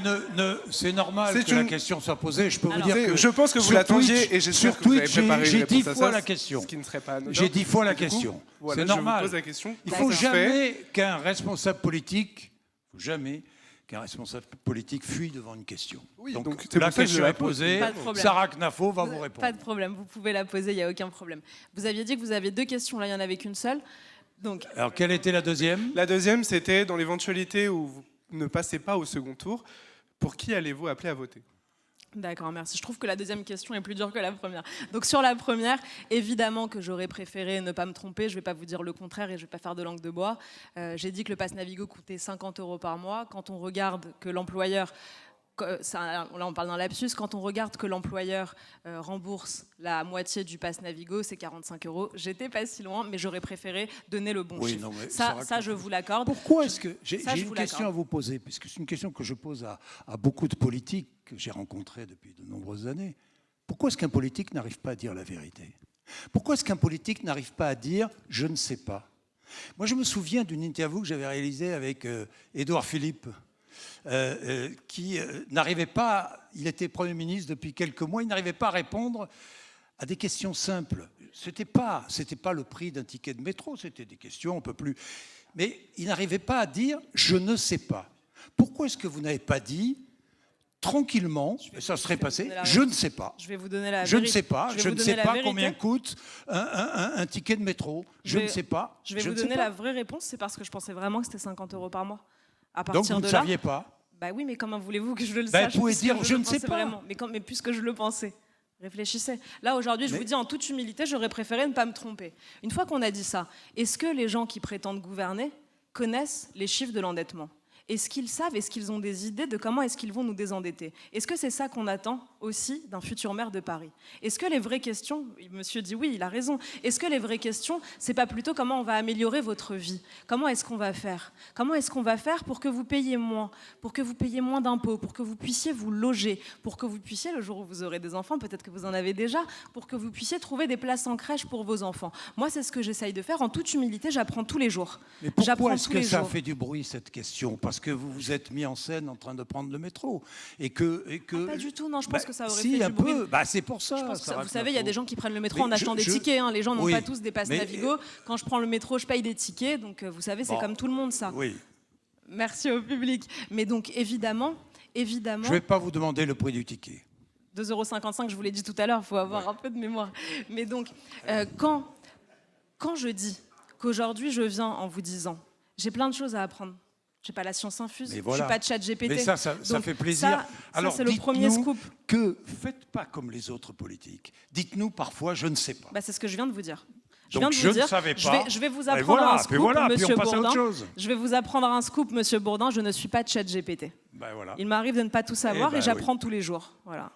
c'est normal que la question soit posée. Je peux vous dire que je pense que vous sur l'attendiez Twitch- et j'espère sur que vous avez Twitch, préparé j'ai une 10 réponse à fois ça, la question. ce qui ne serait pas anodin. J'ai 10 fois la Du coup, question. voilà, C'est je vous normal. pose la question. Il Comment faut ça se fait jamais qu'un responsable politique fuit devant une question. Oui, donc c'est la pour ça que je question la est pose. posée. Pas de problème. Sarah Knafo va vous répondre. Pas de problème, vous pouvez la poser, il n'y a aucun problème. Vous aviez dit que vous avez 2 questions, là il n'y en avait qu'une seule. Donc, Alors, quelle était la deuxième? La deuxième, c'était dans l'éventualité où vous ne passez pas au second tour, pour qui allez-vous appeler à voter? d'accord, merci. Je trouve que la deuxième question est plus dure que la première. Donc sur la première, évidemment que j'aurais préféré ne pas me tromper. Je ne vais pas vous dire le contraire et je ne vais pas faire de langue de bois. J'ai dit que le pass Navigo coûtait 50 € par mois. Quand on regarde que l'employeur... là on parle d'un lapsus, quand on regarde que l'employeur rembourse la moitié du pass Navigo, c'est 45 €. J'étais pas si loin, mais j'aurais préféré donner le bon chiffre. Non, mais Ça, je vous l'accorde. Pourquoi est-ce que... J'ai je une vous question à l'accorde. vous poser, puisque c'est une question que je pose à beaucoup de politiques que j'ai rencontrés depuis de nombreuses années. Pourquoi est-ce qu'un politique n'arrive pas à dire la vérité? Pourquoi est-ce qu'un politique n'arrive pas à dire « je ne sais pas » Moi, je me souviens d'une interview que j'avais réalisée avec Édouard Philippe, qui n'arrivait pas, il était Premier ministre depuis quelques mois, il n'arrivait pas à répondre à des questions simples. C'était pas le prix d'un ticket de métro, c'était des questions un peu plus... Mais il n'arrivait pas à dire « je ne sais pas ». Pourquoi est-ce que vous n'avez pas dit tranquillement, et ça serait passé, je ne sais pas. Je vais vous donner la Je ne vérité. sais pas, je ne sais pas combien coûte un ticket de métro. Je ne sais pas. Je vais vous donner la vraie réponse, c'est parce que je pensais vraiment que c'était 50 € par mois. À Donc partir vous de ne là, saviez pas. bah oui, mais comment voulez-vous que je le Bah, sache? vous pouvez puisque dire, je le ne sais pensais pas. vraiment. Mais puisque je le pensais. Réfléchissez. Là, aujourd'hui, je vous dis en toute humilité, j'aurais préféré ne pas me tromper. Une fois qu'on a dit ça, est-ce que les gens qui prétendent gouverner connaissent les chiffres de l'endettement? Est-ce qu'ils savent, est-ce qu'ils ont des idées de comment est-ce qu'ils vont nous désendetter? Est-ce que c'est ça qu'on attend aussi d'un futur maire de Paris? Est-ce que les vraies questions, monsieur dit oui, il a raison, est-ce que les vraies questions, c'est pas plutôt comment on va améliorer votre vie? Comment est-ce qu'on va faire? Comment est-ce qu'on va faire pour que vous payiez moins, pour que vous payiez moins d'impôts, pour que vous puissiez vous loger, pour que vous puissiez, le jour où vous aurez des enfants, peut-être que vous en avez déjà, pour que vous puissiez trouver des places en crèche pour vos enfants? Moi, c'est ce que j'essaye de faire. En toute humilité, j'apprends tous les jours. Mais pourquoi est-ce que ça fait du bruit, cette question? Parce que vous vous êtes mis en scène en train de prendre le métro. Et que... Pas du tout, non, je pense que ça aurait Si, fait un du bruit. peu. Bah, c'est pour ça. Je pense que Sarah vous savez, il y a Knafo. des gens qui prennent le métro Mais en achetant des tickets. Hein. Les gens n'ont Oui, pas tous des passes mais- Navigo. Quand je prends le métro, je paye des tickets. Donc, vous savez, c'est Bon. comme tout le monde, ça. Oui. Merci au public. Mais donc, évidemment, Je ne vais pas vous demander le prix du ticket. 2,55 €, je vous l'ai dit tout à l'heure, il faut avoir un peu de mémoire. Mais donc, quand je dis qu'aujourd'hui, je viens en vous disant, j'ai plein de choses à apprendre. Je n'ai pas la science infuse, Mais je ne voilà. suis pas de chat GPT. Mais ça Donc, fait plaisir. Ça, c'est le premier scoop. Que faites pas comme les autres politiques. Dites-nous parfois, je ne sais pas. Bah, c'est ce que je viens de vous dire. Donc, je ne savais pas. Je vais vous Et apprendre voilà, un puis scoop, voilà, puis monsieur on passe à autre Bourdin. chose. Je vais vous apprendre un scoop, monsieur Bourdin. Je ne suis pas de chat GPT. Ben voilà. Il m'arrive de ne pas tout savoir ben et j'apprends tous les jours. Voilà.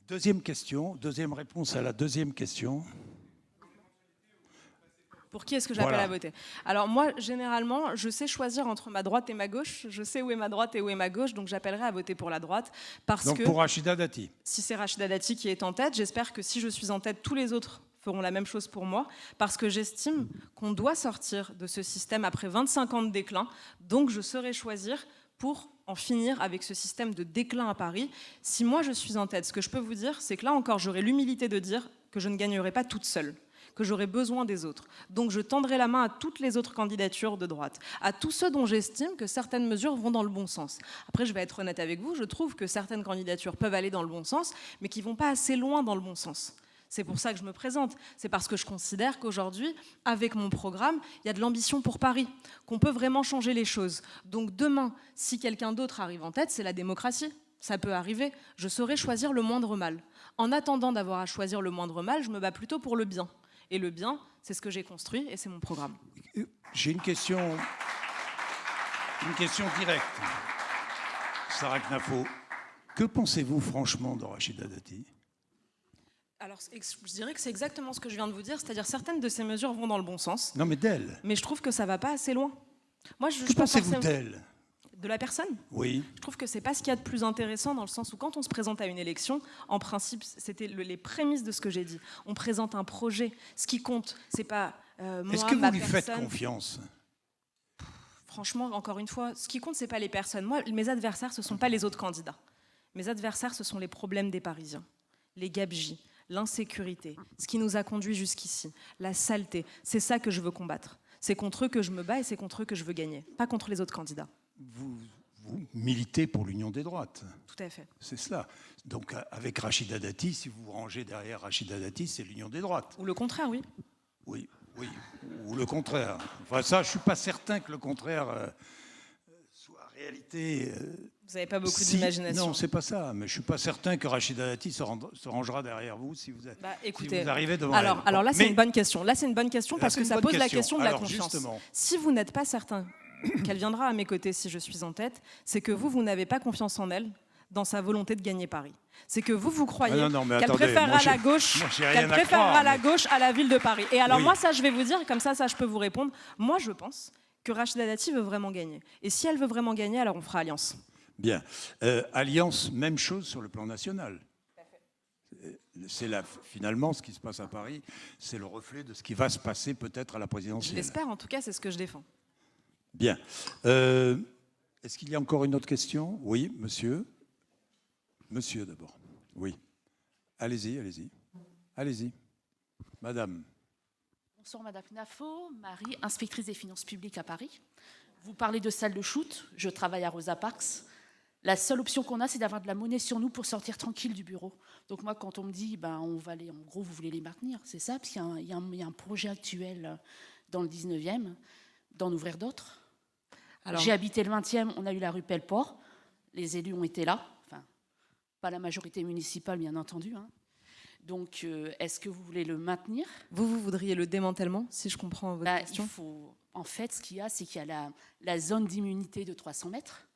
Deuxième question, deuxième réponse à la deuxième question. Pour qui est-ce que j'appelle Voilà. à voter? Alors moi, généralement, je sais choisir entre ma droite et ma gauche. Je sais où est ma droite et où est ma gauche, donc j'appellerai à voter pour la droite. Parce Donc que pour Rachida Dati. si c'est Rachida Dati qui est en tête, j'espère que si je suis en tête, tous les autres feront la même chose pour moi, parce que j'estime qu'on doit sortir de ce système après 25 ans de déclin. Donc je saurai choisir pour en finir avec ce système de déclin à Paris. Si moi je suis en tête, ce que je peux vous dire, c'est que là encore, j'aurai l'humilité de dire que je ne gagnerai pas toute seule, que j'aurai besoin des autres. Donc je tendrai la main à toutes les autres candidatures de droite, à tous ceux dont j'estime que certaines mesures vont dans le bon sens. Après, je vais être honnête avec vous, je trouve que certaines candidatures peuvent aller dans le bon sens, mais qui ne vont pas assez loin dans le bon sens. C'est pour ça que je me présente. C'est parce que je considère qu'aujourd'hui, avec mon programme, il y a de l'ambition pour Paris, qu'on peut vraiment changer les choses. Donc demain, si quelqu'un d'autre arrive en tête, c'est la démocratie. Ça peut arriver. Je saurai choisir le moindre mal. En attendant d'avoir à choisir le moindre mal, je me bats plutôt pour le bien. Et le bien, c'est ce que j'ai construit et c'est mon programme. J'ai une question directe. Sarah Knafo, que pensez-vous franchement de Rachida Dati? Alors, je dirais que c'est exactement ce que je viens de vous dire, c'est-à-dire certaines de ces mesures vont dans le bon sens, Non mais d'elle. mais je trouve que ça va pas assez loin. Moi, je Que suis pas pensez-vous forcément d'elle? de la personne. Oui. Je trouve que c'est pas ce qu'il y a de plus intéressant dans le sens où quand on se présente à une élection, en principe, c'était les prémices de ce que j'ai dit. On présente un projet. Ce qui compte, c'est pas moi, Est-ce que ma vous lui faites personne. confiance? Franchement, encore une fois, ce qui compte, c'est pas les personnes. Moi, mes adversaires, ce sont pas les autres candidats. Mes adversaires, ce sont les problèmes des Parisiens, les gabegies, l'insécurité, ce qui nous a conduits jusqu'ici, la saleté. C'est ça que je veux combattre. C'est contre eux que je me bats et c'est contre eux que je veux gagner, pas contre les autres candidats. Vous militez pour l'union des droites. Tout à fait. C'est cela. Donc avec Rachida Dati, si vous vous rangez derrière Rachida Dati, c'est l'union des droites. Ou le contraire, oui. Oui, oui. Ou le contraire. Enfin ça, je suis pas certain que le contraire soit réalité. Vous n'avez pas beaucoup Si- d'imagination. Non, c'est pas ça. Mais je suis pas certain que Rachida Dati se rangera derrière vous si vous, Bah, si écoutez, vous arrivez devant alors elle. là, c'est Mais- une bonne question. Là, c'est une bonne question Là, parce c'est que une ça bonne pose la question. question de la Alors, confiance. justement. Si vous n'êtes pas certain qu'elle viendra à mes côtés si je suis en tête, c'est que vous n'avez pas confiance en elle dans sa volonté de gagner Paris. C'est que vous croyez Ah non, mais qu'elle attendez, préférera moi, la gauche, moi, j'ai rien qu'elle à préférera croire, la mais- gauche à la ville de Paris. Et alors Oui. moi, ça, je vais vous dire, comme ça, je peux vous répondre. Moi, je pense que Rachida Dati veut vraiment gagner. Et si elle veut vraiment gagner, alors on fera alliance. Bien. Alliance, même chose sur le plan national. C'est là, finalement, ce qui se passe à Paris, c'est le reflet de ce qui va se passer peut-être à la Je présidentielle. l'espère, en tout cas, c'est ce que je défends. Bien. Est-ce qu'il y a encore une autre question? Oui, monsieur. Monsieur d'abord. Oui. Allez-y, allez-y. Allez-y. Madame. Bonsoir Madame Knafo, Marie, inspectrice des finances publiques à Paris. Vous parlez de salle de shoot, je travaille à Rosa Parks. La seule option qu'on a, c'est d'avoir de la monnaie sur nous pour sortir tranquille du bureau. Donc moi, quand on me dit, on va les, en gros, vous voulez les maintenir, c'est ça, parce qu'il y a un projet actuel dans le 19e, d'en ouvrir d'autres. J'ai habité le 20e, on a eu la rue Pelleport, les élus ont été là, enfin, pas la majorité municipale, bien entendu, hein. Donc, est-ce que vous voulez le maintenir? Vous voudriez le démantèlement, si je comprends votre question? En fait, ce qu'il y a, c'est qu'il y a la zone d'immunité de 300 mètres.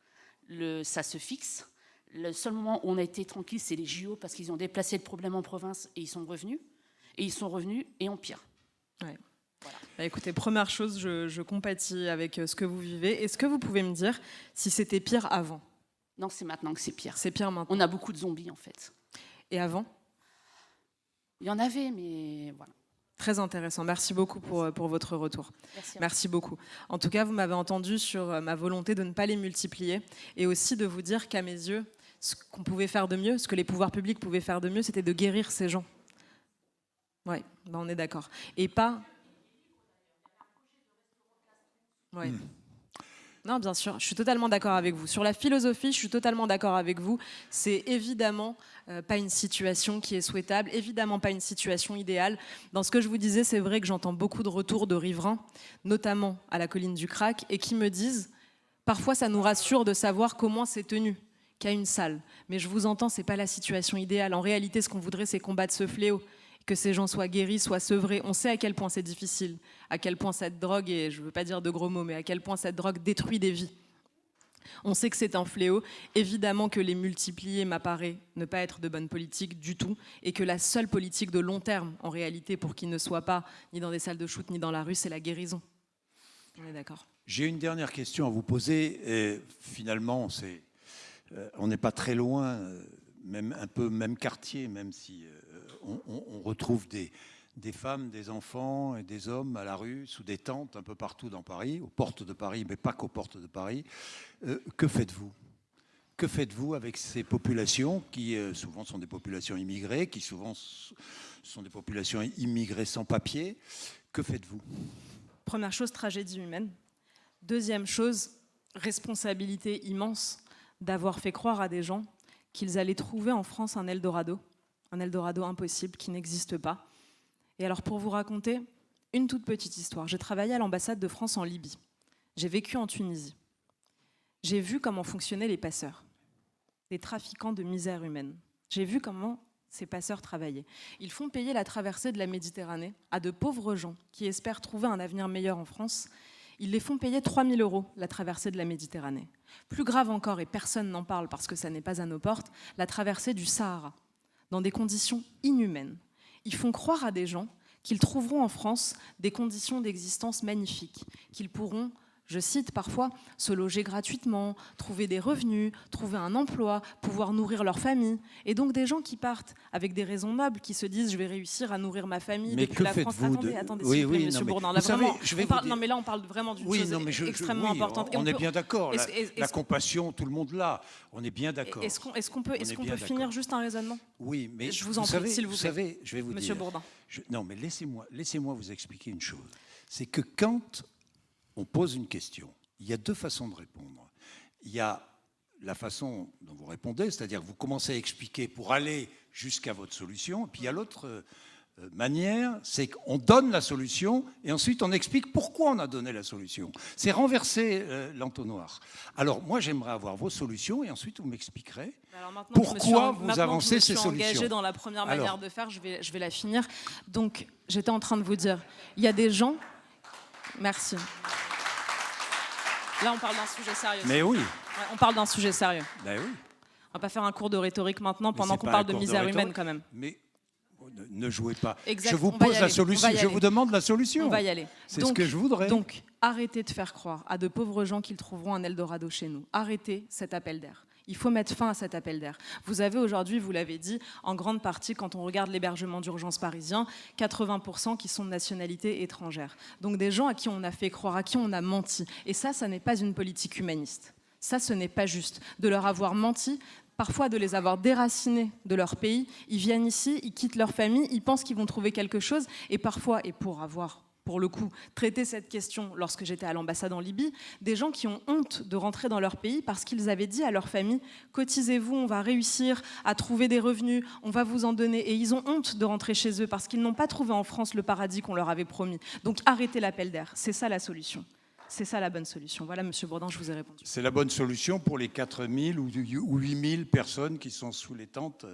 Ça se fixe. Le seul moment où on a été tranquille, c'est les JO, parce qu'ils ont déplacé le problème en province et ils sont revenus. Et ils sont revenus et en pire. Ouais. Voilà. Bah, écoutez, première chose, je compatis avec ce que vous vivez. Est-ce que vous pouvez me dire si c'était pire avant? Non, c'est maintenant que c'est pire. C'est pire maintenant. On a beaucoup de zombies, en fait. Et avant? Il y en avait, mais voilà. Très intéressant. Merci beaucoup pour votre retour. Merci. Merci beaucoup. En tout cas, vous m'avez entendu sur ma volonté de ne pas les multiplier et aussi de vous dire qu'à mes yeux, ce qu'on pouvait faire de mieux, ce que les pouvoirs publics pouvaient faire de mieux, c'était de guérir ces gens. Oui, ben on est d'accord. Et pas... Oui. Non, bien sûr, je suis totalement d'accord avec vous. Sur la philosophie, je suis totalement d'accord avec vous. C'est évidemment pas une situation qui est souhaitable, évidemment pas une situation idéale. Dans ce que je vous disais, c'est vrai que j'entends beaucoup de retours de riverains, notamment à la colline du Crac, et qui me disent, parfois ça nous rassure de savoir comment c'est tenu, qu'il y a une salle. Mais je vous entends, c'est pas la situation idéale. En réalité, ce qu'on voudrait, c'est combattre ce fléau, que ces gens soient guéris, soient sevrés. On sait à quel point c'est difficile, à quel point cette drogue, et je ne veux pas dire de gros mots, mais à quel point cette drogue détruit des vies. On sait que c'est un fléau. Évidemment que les multiplier m'apparaît ne pas être de bonne politique du tout, et que la seule politique de long terme, en réalité, pour qu'ils ne soient pas ni dans des salles de shoot, ni dans la rue, c'est la guérison. On est d'accord. J'ai une dernière question à vous poser. Et finalement, on n'est pas très loin, même un peu même quartier, même si on retrouve des femmes, des enfants et des hommes à la rue, sous des tentes, un peu partout dans Paris, aux portes de Paris, mais pas qu'aux portes de Paris. Que faites-vous ? Que faites-vous avec ces populations qui souvent sont des populations immigrées, qui souvent sont des populations immigrées sans papier ? Que faites-vous ? Première chose, tragédie humaine. Deuxième chose, responsabilité immense d'avoir fait croire à des gens qu'ils allaient trouver en France un Eldorado impossible qui n'existe pas. Et alors pour vous raconter une toute petite histoire, j'ai travaillé à l'ambassade de France en Libye. J'ai vécu en Tunisie. J'ai vu comment fonctionnaient les passeurs, les trafiquants de misère humaine. J'ai vu comment ces passeurs travaillaient. Ils font payer la traversée de la Méditerranée à de pauvres gens qui espèrent trouver un avenir meilleur en France. Ils les font payer 3 000 € la traversée de la Méditerranée. Plus grave encore, et personne n'en parle parce que ça n'est pas à nos portes, la traversée du Sahara, dans des conditions inhumaines. Ils font croire à des gens qu'ils trouveront en France des conditions d'existence magnifiques, qu'ils pourront, je cite parfois, se loger gratuitement, trouver des revenus, trouver un emploi, pouvoir nourrir leur famille. Et donc des gens qui partent avec des raisons nobles, qui se disent « je vais réussir à nourrir ma famille mais depuis la France ». Attendez, s'il vous plaît, monsieur Bourdin. Là, vraiment, non, mais là, on parle vraiment d'une chose extrêmement importante. On est bien d'accord. La compassion, tout le monde l'a. On est bien d'accord. Est-ce qu'on peut finir juste un raisonnement ? Oui, mais je vous en prie, s'il vous plaît. Vous savez, je vais vous Monsieur dire. Bourdin. Non, mais laissez-moi vous expliquer une chose. C'est que quand on pose une question, il y a deux façons de répondre. Il y a la façon dont vous répondez, c'est-à-dire que vous commencez à expliquer pour aller jusqu'à votre solution, et puis il y a l'autre manière, c'est qu'on donne la solution et ensuite on explique pourquoi on a donné la solution. C'est renverser l'entonnoir. Alors moi j'aimerais avoir vos solutions et ensuite vous m'expliquerez pourquoi vous avancez ces solutions. Je me suis engagée dans la première manière de faire, je vais la finir. Donc j'étais en train de vous dire, il y a des gens... Merci. Là on parle d'un sujet sérieux. Mais oui. Ouais, on parle d'un sujet sérieux. Ben oui. On va pas faire un cours de rhétorique maintenant pendant qu'on parle de misère humaine quand même. Mais ne jouez pas. Exact. Je vous pose la solution, je vous demande la solution. On va y aller. C'est ce que je voudrais. Donc, arrêtez de faire croire à de pauvres gens qu'ils trouveront un Eldorado chez nous. Arrêtez cet appel d'air. Il faut mettre fin à cet appel d'air. Vous avez aujourd'hui, vous l'avez dit, en grande partie, quand on regarde l'hébergement d'urgence parisien, 80% qui sont de nationalité étrangère. Donc des gens à qui on a fait croire, à qui on a menti. Et ça n'est pas une politique humaniste. Ça, ce n'est pas juste. De leur avoir menti, parfois de les avoir déracinés de leur pays, ils viennent ici, ils quittent leur famille, ils pensent qu'ils vont trouver quelque chose, et parfois, et pour avoir, pour le coup, traité cette question lorsque j'étais à l'ambassade en Libye, des gens qui ont honte de rentrer dans leur pays parce qu'ils avaient dit à leur famille « cotisez-vous, on va réussir à trouver des revenus, on va vous en donner ». Et ils ont honte de rentrer chez eux parce qu'ils n'ont pas trouvé en France le paradis qu'on leur avait promis. Donc arrêtez l'appel d'air, c'est ça la solution. C'est ça la bonne solution. Voilà, Monsieur Bourdin, je vous ai répondu. C'est la bonne solution pour les 4 000 ou 8 000 personnes qui sont sous les tentes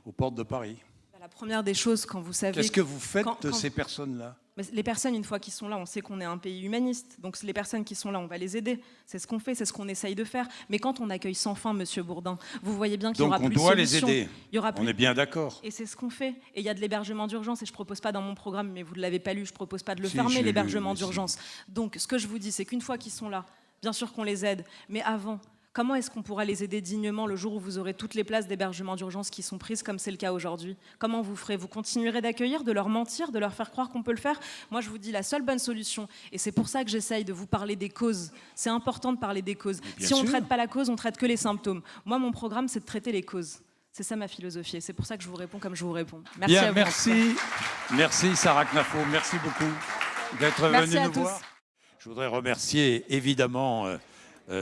aux portes de Paris. La première des choses, quand vous savez... Qu'est-ce que vous faites de ces personnes-là ? Les personnes, une fois qu'ils sont là, on sait qu'on est un pays humaniste. Donc les personnes qui sont là, on va les aider. C'est ce qu'on fait, c'est ce qu'on essaye de faire. Mais quand on accueille sans fin, Monsieur Bourdin, vous voyez bien qu'il y aura plus de solutions. Donc on doit les aider. On est bien d'accord. Et c'est ce qu'on fait. Et il y a de l'hébergement d'urgence. Et je ne propose pas dans mon programme, mais vous ne l'avez pas lu, je ne propose pas de le fermer, l'hébergement d'urgence. Donc ce que je vous dis, c'est qu'une fois qu'ils sont là, bien sûr qu'on les aide. Mais avant, Comment est-ce qu'on pourra les aider dignement le jour où vous aurez toutes les places d'hébergement d'urgence qui sont prises, comme c'est le cas aujourd'hui? Comment vous ferez? Vous continuerez d'accueillir, de leur mentir, de leur faire croire qu'on peut le faire? Moi, je vous dis la seule bonne solution, et c'est pour ça que j'essaye de vous parler des causes. C'est important de parler des causes. Si on ne traite pas la cause, on traite que les symptômes. Moi, mon programme, c'est de traiter les causes. C'est ça ma philosophie, et c'est pour ça que je vous réponds comme je vous réponds. Merci à vous. Merci Sarah Knafo, merci beaucoup d'être venue nous voir. Je voudrais remercier évidemment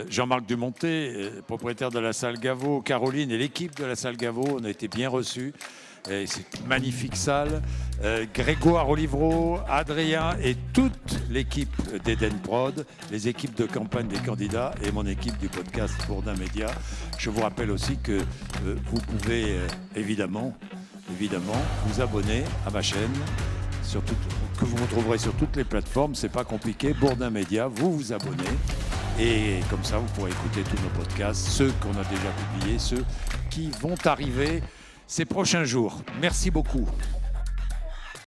Jean-Marc Dumonté, propriétaire de la salle Gaveau, Caroline et l'équipe de la salle Gaveau. On a été bien reçus. C'est une magnifique salle. Grégoire Olivreau, Adrien et toute l'équipe d'Eden Prod, les équipes de campagne des candidats et mon équipe du podcast Bourdin Média. Je vous rappelle aussi que vous pouvez évidemment vous abonner à ma chaîne, que vous retrouverez sur toutes les plateformes. C'est pas compliqué. Bourdin Média, vous abonnez. Et comme ça, vous pourrez écouter tous nos podcasts, ceux qu'on a déjà publiés, ceux qui vont arriver ces prochains jours. Merci beaucoup.